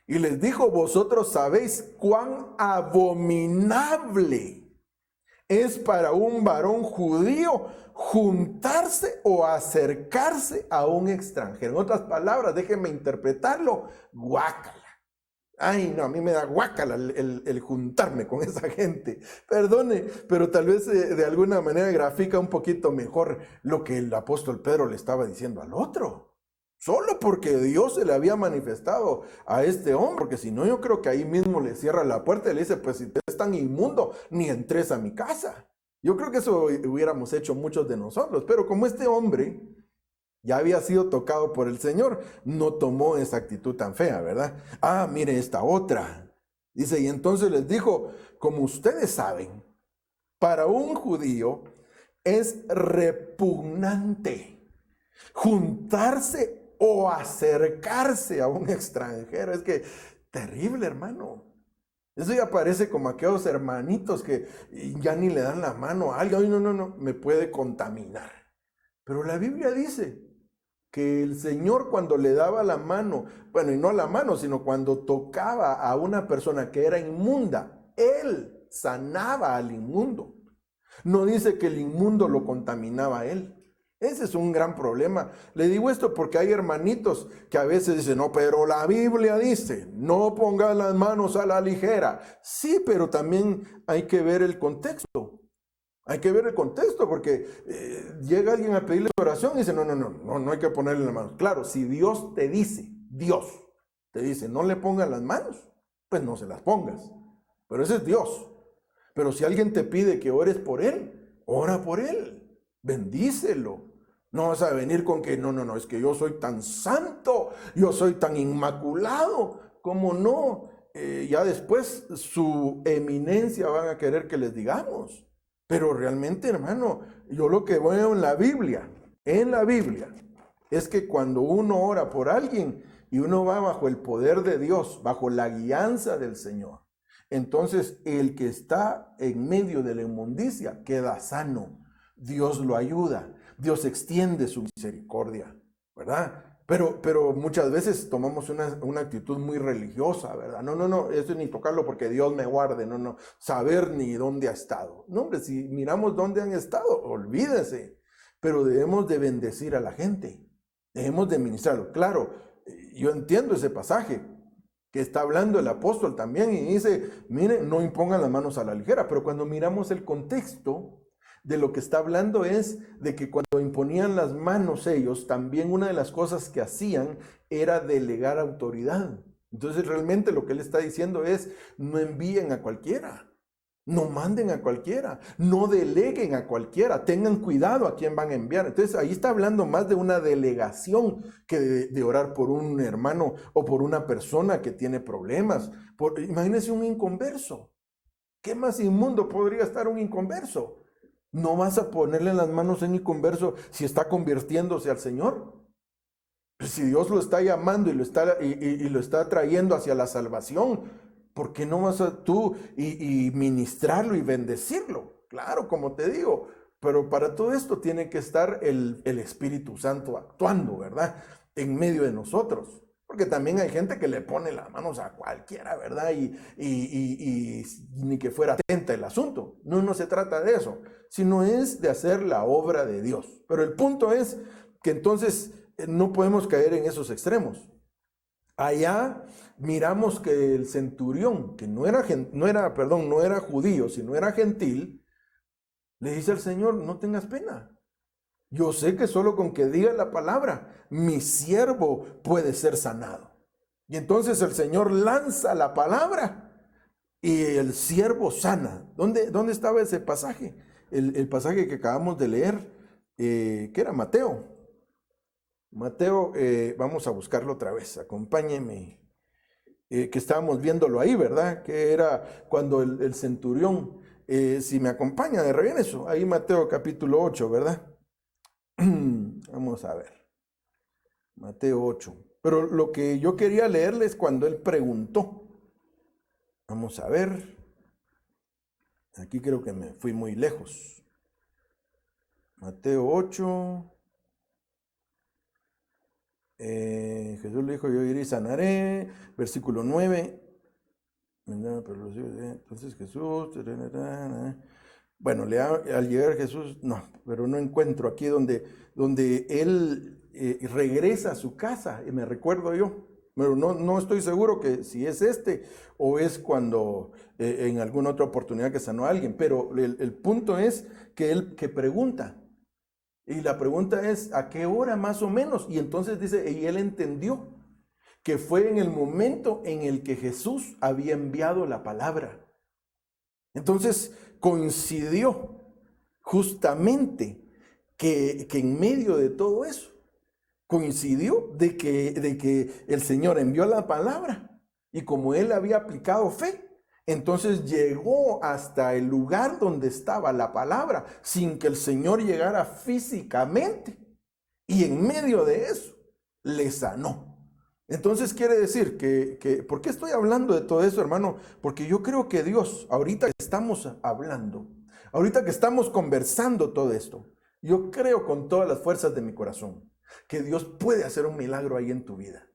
Y les dijo, vosotros sabéis cuán abominable es para un varón judío juntarse o acercarse a un extranjero. En otras palabras, déjenme interpretarlo, guácala. Ay, no, a mí me da guácala el juntarme con esa gente. Perdone, pero tal vez de alguna manera grafica un poquito mejor lo que el apóstol Pedro le estaba diciendo al otro. Solo porque Dios se le había manifestado a este hombre, porque si no, yo creo que ahí mismo le cierra la puerta y le dice, pues si te es tan inmundo, ni entres a mi casa. Yo creo que eso hubiéramos hecho muchos de nosotros, pero como este hombre ya había sido tocado por el Señor, no tomó esa actitud tan fea, ¿verdad? Ah, mire esta otra. Dice, y entonces les dijo, como ustedes saben, para un judío es repugnante juntarse o acercarse a un extranjero. Es que terrible, hermano. Eso ya parece como aquellos hermanitos que ya ni le dan la mano a alguien. Ay, no, me puede contaminar. Pero la Biblia dice que el Señor cuando le daba la mano, bueno, y no la mano, sino cuando tocaba a una persona que era inmunda, Él sanaba al inmundo. No dice que el inmundo lo contaminaba a él. Ese es un gran problema. Le digo esto porque hay hermanitos que a veces dicen, no, pero la Biblia dice, no pongas las manos a la ligera. Sí, pero también hay que ver el contexto. Hay que ver el contexto porque llega alguien a pedirle oración y dice, no hay que ponerle las manos. Claro, si Dios te dice, no le pongas las manos, pues no se las pongas. Pero ese es Dios. Pero si alguien te pide que ores por él, ora por él, bendícelo. No vas a venir con que no, es que yo soy tan santo, yo soy tan inmaculado. ¿Cómo no? Ya después su eminencia van a querer que les digamos. Pero realmente, hermano, yo lo que veo en la Biblia, es que cuando uno ora por alguien y uno va bajo el poder de Dios, bajo la guianza del Señor, entonces el que está en medio de la inmundicia queda sano. Dios lo ayuda. Dios extiende su misericordia, ¿verdad? Pero muchas veces tomamos una actitud muy religiosa, ¿verdad? No, eso ni tocarlo porque Dios me guarde, no, saber ni dónde ha estado. No, hombre, si miramos dónde han estado, olvídese. Pero debemos de bendecir a la gente, debemos de ministrarlo. Claro, yo entiendo ese pasaje que está hablando el apóstol también y dice, miren, no impongan las manos a la ligera, pero cuando miramos el contexto de lo que está hablando es de que cuando imponían las manos ellos, también una de las cosas que hacían era delegar autoridad. Entonces realmente lo que él está diciendo es, no envíen a cualquiera, no manden a cualquiera, no deleguen a cualquiera, tengan cuidado a quién van a enviar. Entonces ahí está hablando más de una delegación que de orar por un hermano o por una persona que tiene problemas. Imagínense un inconverso. ¿Qué más inmundo podría estar un inconverso? ¿No vas a ponerle las manos en inconverso si está convirtiéndose al Señor? Si Dios lo está llamando y lo está trayendo hacia la salvación, ¿por qué no vas a tú y ministrarlo y bendecirlo? Claro, como te digo, Pero para todo esto tiene que estar el Espíritu Santo actuando, ¿verdad? En medio de nosotros. Porque también hay gente que le pone las manos a cualquiera, ¿verdad? Y ni que fuera atenta el asunto. No, no se trata de eso, sino es de hacer la obra de Dios. Pero el punto es que entonces no podemos caer en esos extremos. Allá miramos que el centurión, que no era judío, sino era gentil, le dice al Señor, no tengas pena. Yo sé que solo con que diga la palabra, mi siervo puede ser sanado. Y entonces el Señor lanza la palabra y el siervo sana. ¿Dónde estaba ese pasaje? El pasaje que acabamos de leer, que era Mateo. Mateo, vamos a buscarlo otra vez, acompáñenme. Que estábamos viéndolo ahí, ¿verdad? Que era cuando el centurión, si me acompaña de regreso, ahí Mateo capítulo 8, ¿verdad? Vamos a ver, Mateo 8. Pero lo que yo quería leerles cuando él preguntó. Vamos a ver. Aquí creo que me fui muy lejos. Mateo 8. Jesús le dijo, yo iré y sanaré. Versículo 9. Entonces Jesús... Bueno, al llegar Jesús, no, pero no encuentro aquí donde él regresa a su casa, y me recuerdo yo, pero no estoy seguro que si es o es cuando en alguna otra oportunidad que sanó a alguien, pero el punto es que él pregunta, y la pregunta es, ¿a qué hora más o menos? Y entonces dice, y él entendió que fue en el momento en el que Jesús había enviado la palabra. Entonces coincidió justamente que en medio de todo eso, coincidió de que el Señor envió la palabra y como él había aplicado fe, entonces llegó hasta el lugar donde estaba la palabra sin que el Señor llegara físicamente y en medio de eso le sanó. Entonces quiere decir que, ¿por qué estoy hablando de todo eso, hermano? Porque yo creo que Dios, ahorita que estamos hablando, ahorita que estamos conversando todo esto, yo creo con todas las fuerzas de mi corazón que Dios puede hacer un milagro ahí en tu vida.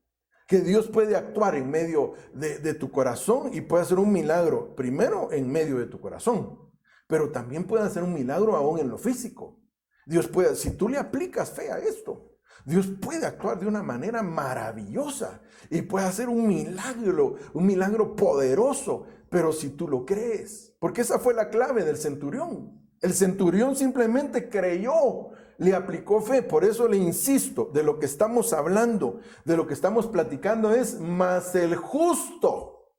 Que Dios puede actuar en medio de tu corazón y puede hacer un milagro primero en medio de tu corazón, pero también puede hacer un milagro aún en lo físico. Dios puede, si tú le aplicas fe a esto, Dios puede actuar de una manera maravillosa y puede hacer un milagro poderoso, pero si tú lo crees, porque esa fue la clave del centurión. El centurión simplemente creyó, le aplicó fe. Por eso le insisto, de lo que estamos hablando, de lo que estamos platicando es, mas el justo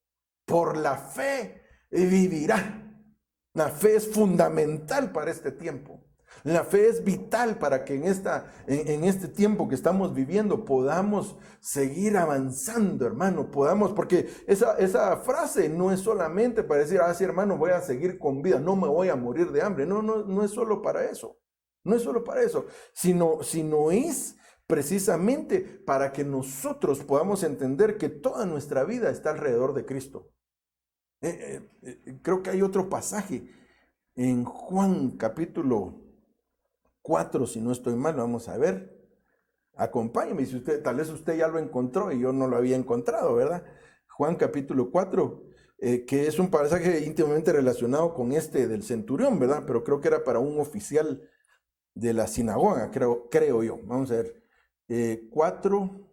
por la fe vivirá. La fe es fundamental para este tiempo. La fe es vital para que en este tiempo que estamos viviendo podamos seguir avanzando, hermano, porque esa frase no es solamente para decir, sí, hermano, voy a seguir con vida, no me voy a morir de hambre. No es solo para eso, no es solo para eso, sino es precisamente para que nosotros podamos entender que toda nuestra vida está alrededor de Cristo. Creo que hay otro pasaje en Juan capítulo 4, si no estoy mal, vamos a ver. Acompáñeme, si tal vez usted ya lo encontró y yo no lo había encontrado, ¿verdad? Juan capítulo 4, que es un pasaje íntimamente relacionado con este del centurión, ¿verdad? Pero creo que era para un oficial de la sinagoga, creo yo. Vamos a ver. 4,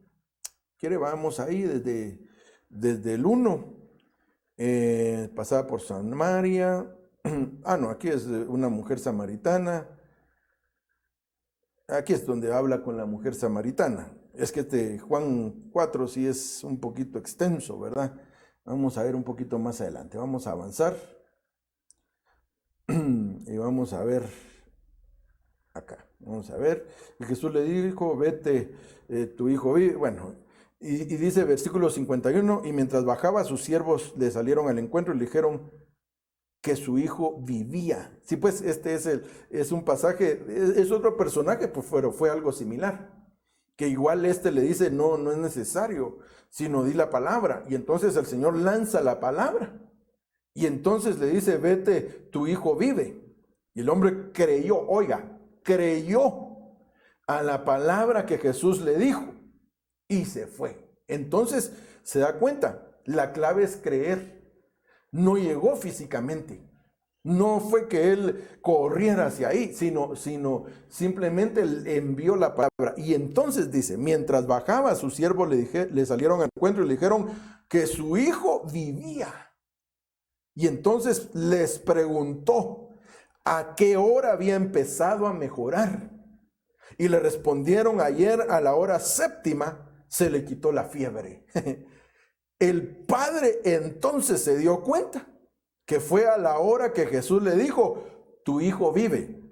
vamos ahí desde el 1, pasaba por Samaria. No, aquí es una mujer samaritana. Aquí es donde habla con la mujer samaritana. Es que Juan 4 sí es un poquito extenso, ¿verdad? Vamos a ver un poquito más adelante. Vamos a avanzar. Y vamos a ver acá. Vamos a ver. Y Jesús le dijo, vete, tu hijo vive. Bueno, y dice versículo 51, y mientras bajaba, sus siervos le salieron al encuentro y le dijeron que su hijo vivía. Sí, pues este es un pasaje, es otro personaje, pues fue algo similar. Que igual le dice, no es necesario, sino di la palabra. Y entonces el Señor lanza la palabra. Y entonces le dice, vete, tu hijo vive. Y el hombre creyó, oiga, creyó a la palabra que Jesús le dijo y se fue. Entonces se da cuenta, la clave es creer. No llegó físicamente. No fue que él corriera hacia ahí, sino simplemente él envió la palabra. Y entonces dice, mientras bajaba, sus siervos le salieron al encuentro y le dijeron que su hijo vivía. Y entonces les preguntó a qué hora había empezado a mejorar. Y le respondieron, ayer a la hora 7ª se le quitó la fiebre. El padre entonces se dio cuenta que fue a la hora que Jesús le dijo, tu hijo vive.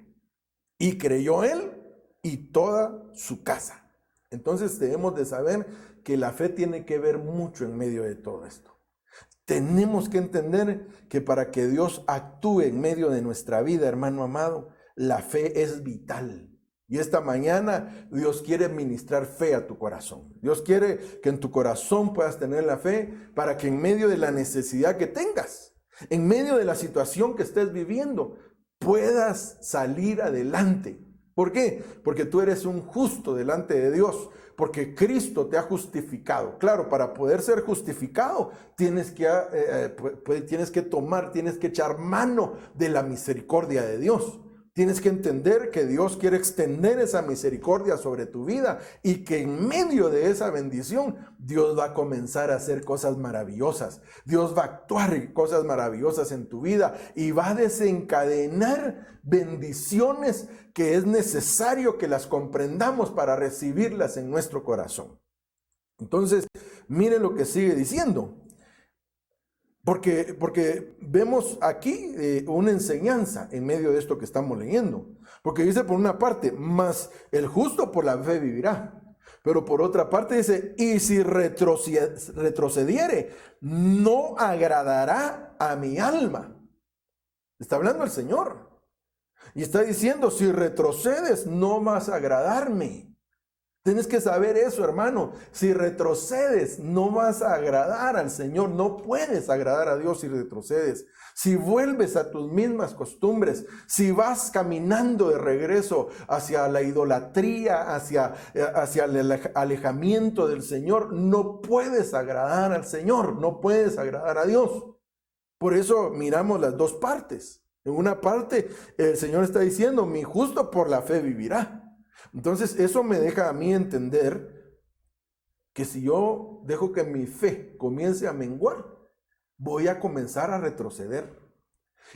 Y creyó él y toda su casa. Entonces debemos de saber que la fe tiene que ver mucho en medio de todo esto. Tenemos que entender que para que Dios actúe en medio de nuestra vida, hermano amado, la fe es vital. Y esta mañana Dios quiere ministrar fe a tu corazón. Dios quiere que en tu corazón puedas tener la fe para que en medio de la necesidad que tengas, en medio de la situación que estés viviendo, puedas salir adelante. ¿Por qué? Porque tú eres un justo delante de Dios, porque Cristo te ha justificado. Claro, para poder ser justificado tienes que echar mano de la misericordia de Dios. Tienes que entender que Dios quiere extender esa misericordia sobre tu vida y que en medio de esa bendición Dios va a comenzar a hacer cosas maravillosas. Dios va a actuar cosas maravillosas en tu vida y va a desencadenar bendiciones que es necesario que las comprendamos para recibirlas en nuestro corazón. Entonces, miren lo que sigue diciendo. Porque vemos aquí una enseñanza en medio de esto que estamos leyendo. Porque dice por una parte, mas el justo por la fe vivirá. Pero por otra parte dice, y si retrocediere, no agradará a mi alma. Está hablando el Señor. Y está diciendo, si retrocedes, no vas a agradarme. Tienes que saber eso, hermano. Si retrocedes, no vas a agradar al Señor. No puedes agradar a Dios si retrocedes. Si vuelves a tus mismas costumbres, si vas caminando de regreso hacia la idolatría, hacia el alejamiento del Señor, no puedes agradar al Señor, no puedes agradar a Dios. Por eso miramos las dos partes. En una parte, el Señor está diciendo, mi justo por la fe vivirá. Entonces eso me deja a mí entender que si yo dejo que mi fe comience a menguar, voy a comenzar a retroceder.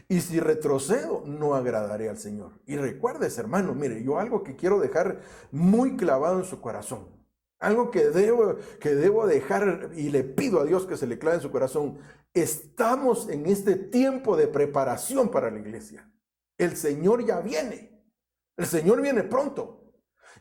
Y si retrocedo, no agradaré al Señor. Y recuerdes, hermano, mire, yo algo que quiero dejar muy clavado en su corazón, algo que debo dejar y le pido a Dios que se le clave en su corazón. Estamos en este tiempo de preparación para la iglesia. El Señor ya viene. El Señor viene pronto.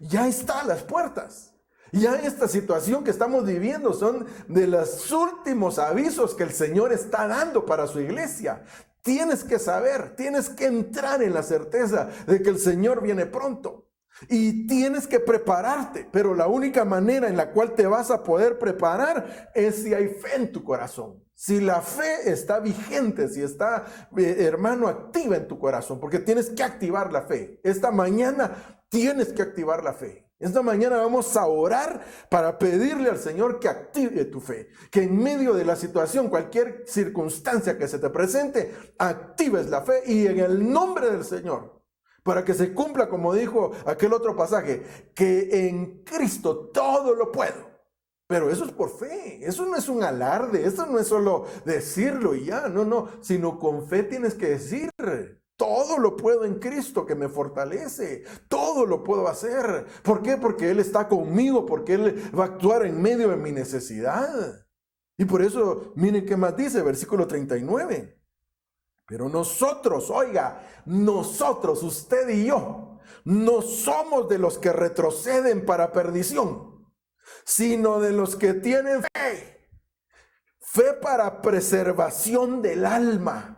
Ya está a las puertas. Ya esta situación que estamos viviendo son de los últimos avisos que el Señor está dando para su iglesia. Tienes que saber, tienes que entrar en la certeza de que el Señor viene pronto. Y tienes que prepararte, pero la única manera en la cual te vas a poder preparar es si hay fe en tu corazón. Si la fe está vigente, si está, hermano, activa en tu corazón, porque tienes que activar la fe. Esta mañana tienes que activar la fe. Esta mañana vamos a orar para pedirle al Señor que active tu fe. Que en medio de la situación, cualquier circunstancia que se te presente, actives la fe y en el nombre del Señor. Para que se cumpla, como dijo aquel otro pasaje, que en Cristo todo lo puedo. Pero eso es por fe, eso no es un alarde, eso no es solo decirlo y ya, no, sino con fe tienes que decir, todo lo puedo en Cristo que me fortalece, todo lo puedo hacer. ¿Por qué? Porque Él está conmigo, porque Él va a actuar en medio de mi necesidad. Y por eso, miren qué más dice, versículo 39. Pero nosotros, oiga, nosotros, usted y yo, no somos de los que retroceden para perdición, sino de los que tienen fe para preservación del alma.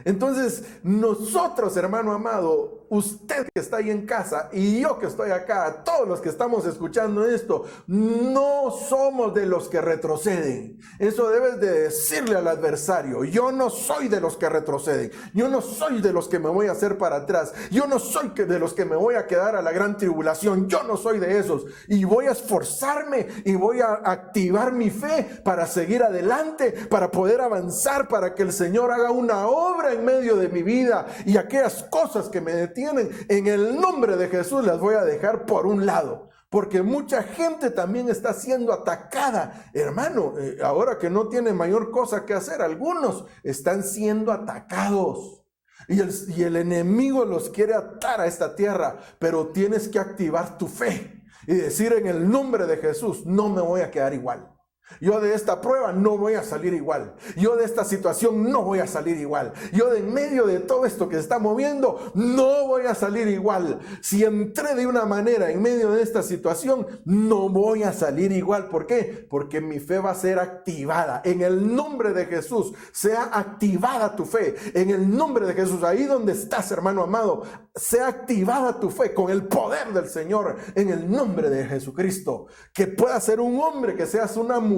Entonces, nosotros, hermano amado, usted que está ahí en casa y yo que estoy acá, todos los que estamos escuchando esto, no somos de los que retroceden. Eso debes de decirle al adversario: yo no soy de los que retroceden, yo no soy de los que me voy a hacer para atrás, yo no soy de los que me voy a quedar a la gran tribulación, yo no soy de esos, y voy a esforzarme y voy a activar mi fe para seguir adelante, para poder avanzar, para que el Señor haga una obra en medio de mi vida, y aquellas cosas que me detienen, en el nombre de Jesús las voy a dejar por un lado. Porque mucha gente también está siendo atacada, hermano, ahora que no tiene mayor cosa que hacer, algunos están siendo atacados. Y el enemigo los quiere atar a esta tierra, pero tienes que activar tu fe y decir: en el nombre de Jesús no me voy a quedar igual. Yo de esta prueba no voy a salir igual. Yo de esta situación no voy a salir igual. Yo de en medio de todo esto que se está moviendo no voy a salir igual. Si entré de una manera en medio de esta situación, no voy a salir igual. ¿Por qué? Porque mi fe va a ser activada. En el nombre de Jesús, sea activada tu fe. En el nombre de Jesús, ahí donde estás, hermano amado, sea activada tu fe con el poder del Señor. En el nombre de Jesucristo. Que puedas ser un hombre, que seas una mujer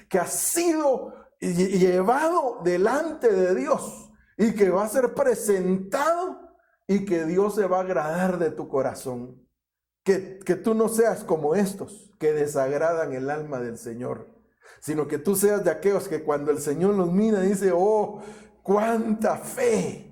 que ha sido llevado delante de Dios y que va a ser presentado, y que Dios se va a agradar de tu corazón. Que tú no seas como estos que desagradan el alma del Señor, sino que tú seas de aquellos que cuando el Señor los mira dice: oh, cuánta fe.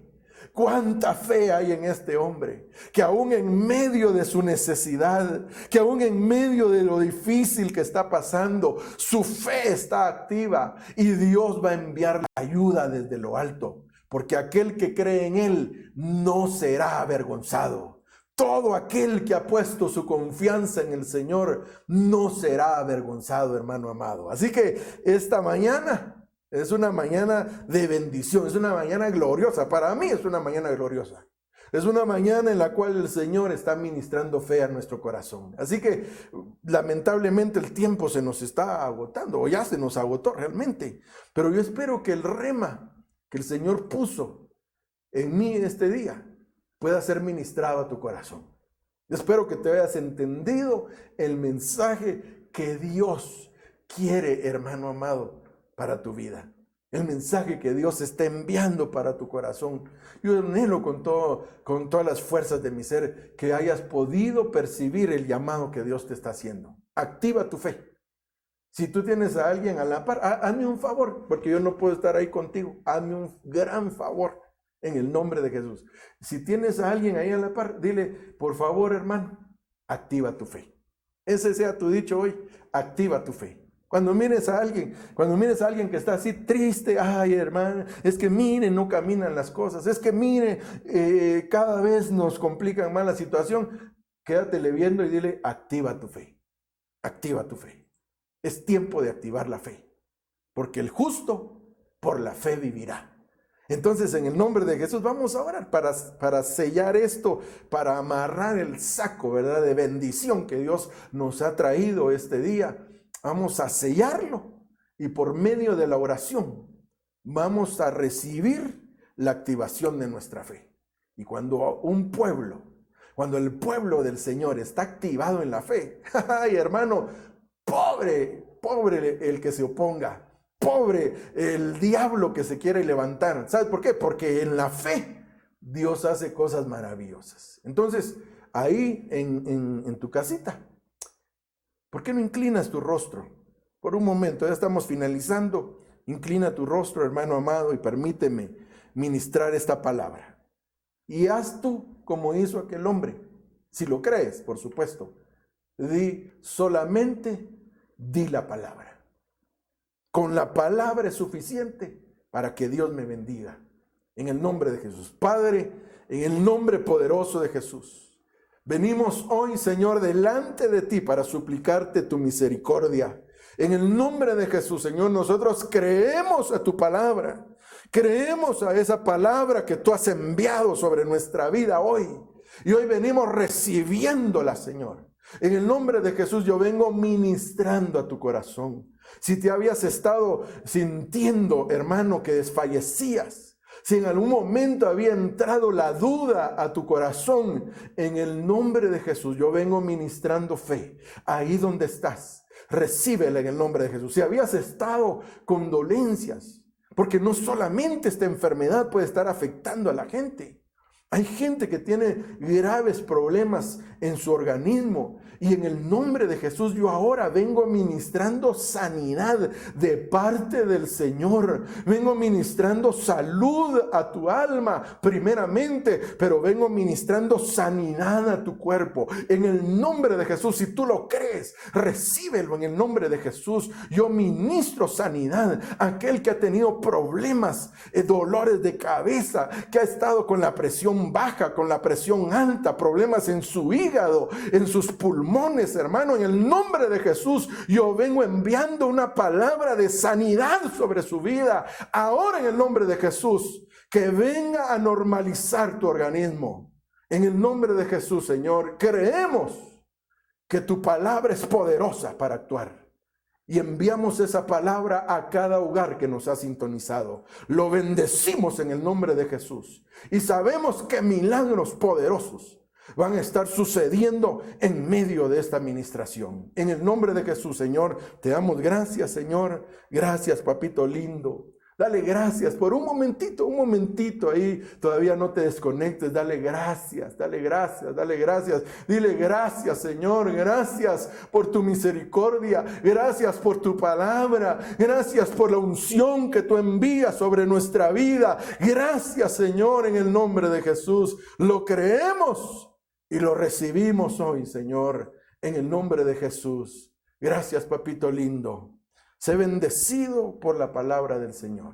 Cuánta fe hay en este hombre, que aún en medio de su necesidad, que aún en medio de lo difícil que está pasando, su fe está activa, y Dios va a enviar la ayuda desde lo alto, porque aquel que cree en Él no será avergonzado. Todo aquel que ha puesto su confianza en el Señor no será avergonzado, hermano amado. Así que esta mañana es una mañana de bendición, es una mañana gloriosa. Para mí es una mañana gloriosa. Es una mañana en la cual el Señor está ministrando fe a nuestro corazón. Así que lamentablemente el tiempo se nos está agotando, o ya se nos agotó realmente. Pero yo espero que el rema que el Señor puso en mí este día pueda ser ministrado a tu corazón. Yo espero que te hayas entendido el mensaje que Dios quiere, hermano amado, para tu vida. El mensaje que Dios está enviando para tu corazón. Yo anhelo con todas las fuerzas de mi ser que hayas podido percibir el llamado que Dios te está haciendo. Activa tu fe. Si tú tienes a alguien a la par, hazme un favor, porque yo no puedo estar ahí contigo. Hazme un gran favor en el nombre de Jesús. Si tienes a alguien ahí a la par, dile: por favor, hermano, activa tu fe. Ese sea tu dicho hoy: activa tu fe. Cuando mires a alguien que está así triste: ay, hermano, es que mire, no caminan las cosas, es que mire, cada vez nos complican más la situación. Quédatele viendo y dile: activa tu fe, activa tu fe. Es tiempo de activar la fe, porque el justo por la fe vivirá. Entonces, en el nombre de Jesús, vamos a orar para sellar esto, para amarrar el saco, ¿verdad?, de bendición que Dios nos ha traído este día. Vamos a sellarlo, y por medio de la oración vamos a recibir la activación de nuestra fe. Y cuando el pueblo del Señor está activado en la fe, ay, hermano, pobre el que se oponga, pobre el diablo que se quiere levantar. ¿Sabes por qué? Porque en la fe Dios hace cosas maravillosas. Entonces, ahí en tu casita, ¿por qué no inclinas tu rostro? Por un momento, ya estamos finalizando. Inclina tu rostro, hermano amado, y permíteme ministrar esta palabra. Y haz tú como hizo aquel hombre, si lo crees, por supuesto. Solamente di la palabra. Con la palabra es suficiente para que Dios me bendiga. En el nombre de Jesús. Padre, en el nombre poderoso de Jesús, venimos hoy, Señor, delante de ti para suplicarte tu misericordia. En el nombre de Jesús, Señor, nosotros creemos a tu palabra. Creemos a esa palabra que tú has enviado sobre nuestra vida hoy. Y hoy venimos recibiéndola, Señor. En el nombre de Jesús yo vengo ministrando a tu corazón. Si te habías estado sintiendo, hermano, que desfallecías, si en algún momento había entrado la duda a tu corazón, en el nombre de Jesús, yo vengo ministrando fe. Ahí donde estás, recíbela en el nombre de Jesús. Si habías estado con dolencias, porque no solamente esta enfermedad puede estar afectando a la gente. Hay gente que tiene graves problemas en su organismo y en el nombre de Jesús yo ahora vengo ministrando sanidad de parte del Señor. Vengo ministrando salud a tu alma primeramente, pero vengo ministrando sanidad a tu cuerpo. En el nombre de Jesús, si tú lo crees, recíbelo en el nombre de Jesús. Yo ministro sanidad a aquel que ha tenido problemas, dolores de cabeza, que ha estado con la presión baja, con la presión alta, problemas en su hígado, en sus pulmones, hermano. En el nombre de Jesús, yo vengo enviando una palabra de sanidad sobre su vida. Ahora en el nombre de Jesús, que venga a normalizar tu organismo. En el nombre de Jesús, Señor, creemos que tu palabra es poderosa para actuar. Y enviamos esa palabra a cada hogar que nos ha sintonizado. Lo bendecimos en el nombre de Jesús. Y sabemos que milagros poderosos van a estar sucediendo en medio de esta administración. En el nombre de Jesús, Señor, te damos gracias, Señor. Gracias, papito lindo. Dale gracias por un momentito ahí, todavía no te desconectes, dale gracias, dale gracias, dale gracias. Dile gracias, Señor, gracias por tu misericordia, gracias por tu palabra, gracias por la unción que tú envías sobre nuestra vida. Gracias, Señor, en el nombre de Jesús. Lo creemos y lo recibimos hoy, Señor, en el nombre de Jesús. Gracias, papito lindo. Sé bendecido por la palabra del Señor.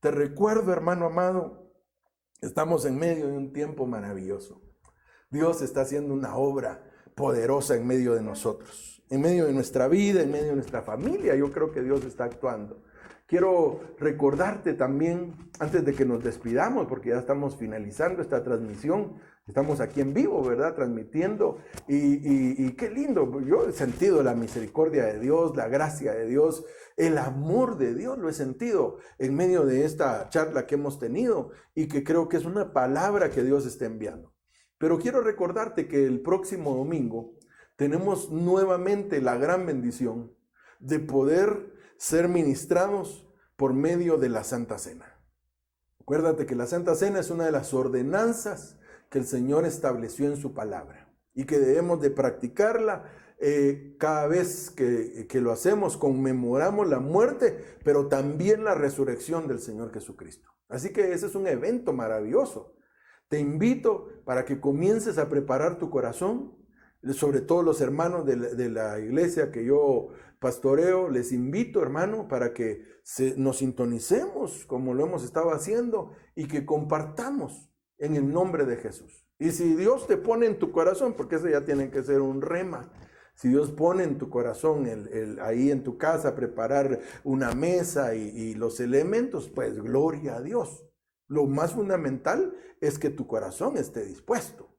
Te recuerdo, hermano amado, estamos en medio de un tiempo maravilloso. Dios está haciendo una obra poderosa en medio de nosotros, en medio de nuestra vida, en medio de nuestra familia. Yo creo que Dios está actuando. Quiero recordarte también, antes de que nos despidamos, porque ya estamos finalizando esta transmisión, estamos aquí en vivo, ¿verdad? Transmitiendo, y qué lindo. Yo he sentido la misericordia de Dios, la gracia de Dios, el amor de Dios, lo he sentido en medio de esta charla que hemos tenido, y que creo que es una palabra que Dios está enviando. Pero quiero recordarte que el próximo domingo tenemos nuevamente la gran bendición de poder ser ministrados por medio de la Santa Cena. Acuérdate que la Santa Cena es una de las ordenanzas que el Señor estableció en su palabra y que debemos de practicarla cada vez que lo hacemos. Conmemoramos la muerte, pero también la resurrección del Señor Jesucristo. Así que ese es un evento maravilloso. Te invito para que comiences a preparar tu corazón, sobre todo los hermanos de la iglesia que yo pastoreo. Les invito, hermano, para que nos sintonicemos como lo hemos estado haciendo y que compartamos en el nombre de Jesús. Y si Dios te pone en tu corazón, porque eso ya tiene que ser un rema, si Dios pone en tu corazón ahí en tu casa preparar una mesa y los elementos, pues gloria a Dios. Lo más fundamental es que tu corazón esté dispuesto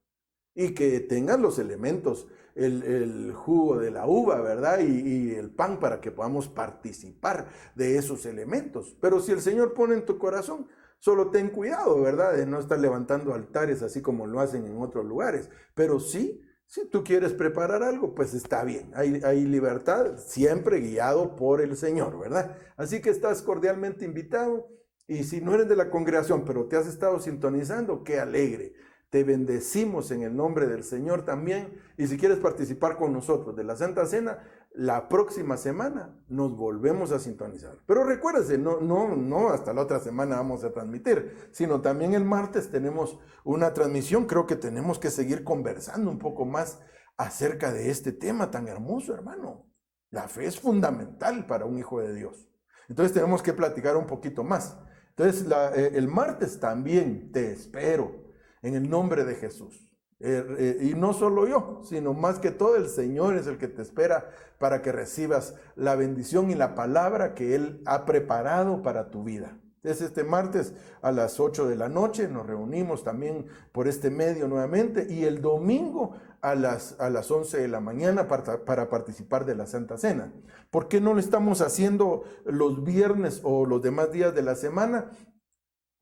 y que tengas los elementos, el jugo de la uva, ¿verdad? Y el pan, para que podamos participar de esos elementos. Pero si el Señor pone en tu corazón, solo ten cuidado, ¿verdad? De no estar levantando altares así como lo hacen en otros lugares. Pero sí, si tú quieres preparar algo, pues está bien. Hay libertad, siempre guiado por el Señor, ¿verdad? Así que estás cordialmente invitado. Y si no eres de la congregación, pero te has estado sintonizando, qué alegre. Te bendecimos en el nombre del Señor también. Y si quieres participar con nosotros de la Santa Cena, la próxima semana nos volvemos a sintonizar. Pero recuérdese, no hasta la otra semana vamos a transmitir, sino también el martes tenemos una transmisión. Creo que tenemos que seguir conversando un poco más acerca de este tema tan hermoso, hermano. La fe es fundamental para un hijo de Dios. Entonces tenemos que platicar un poquito más. Entonces el martes también te espero en el nombre de Jesús. Y no solo yo, sino más que todo el Señor es el que te espera para que recibas la bendición y la palabra que Él ha preparado para tu vida. Entonces este martes a las 8 de la noche nos reunimos también por este medio nuevamente, y el domingo a las 11 de la mañana para participar de la Santa Cena. ¿Por qué no lo estamos haciendo los viernes o los demás días de la semana?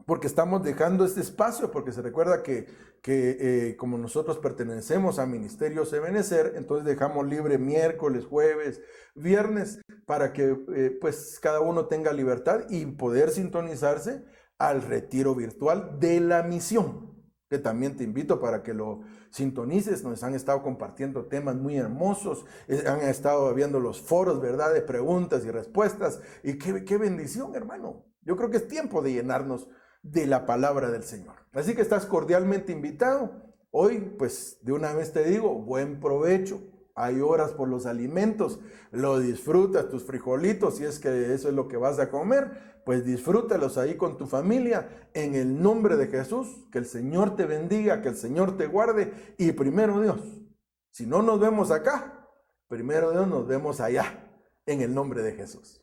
porque estamos dejando este espacio, porque se recuerda que como nosotros pertenecemos a Ministerio Ebenecer, entonces dejamos libre miércoles, jueves, viernes, para que pues cada uno tenga libertad y poder sintonizarse al retiro virtual de la misión, que también te invito para que lo sintonices. Nos han estado compartiendo temas muy hermosos, han estado viendo los foros, ¿verdad?, de preguntas y respuestas, y qué bendición, hermano. Yo creo que es tiempo de llenarnos de la palabra del Señor. Así que estás cordialmente invitado. Hoy, pues de una vez te digo, buen provecho. Hay horas por los alimentos, lo disfrutas, tus frijolitos, si es que eso es lo que vas a comer, pues disfrútalos ahí con tu familia, en el nombre de Jesús. Que el Señor te bendiga, que el Señor te guarde, y primero Dios, si no nos vemos acá, primero Dios nos vemos allá, en el nombre de Jesús.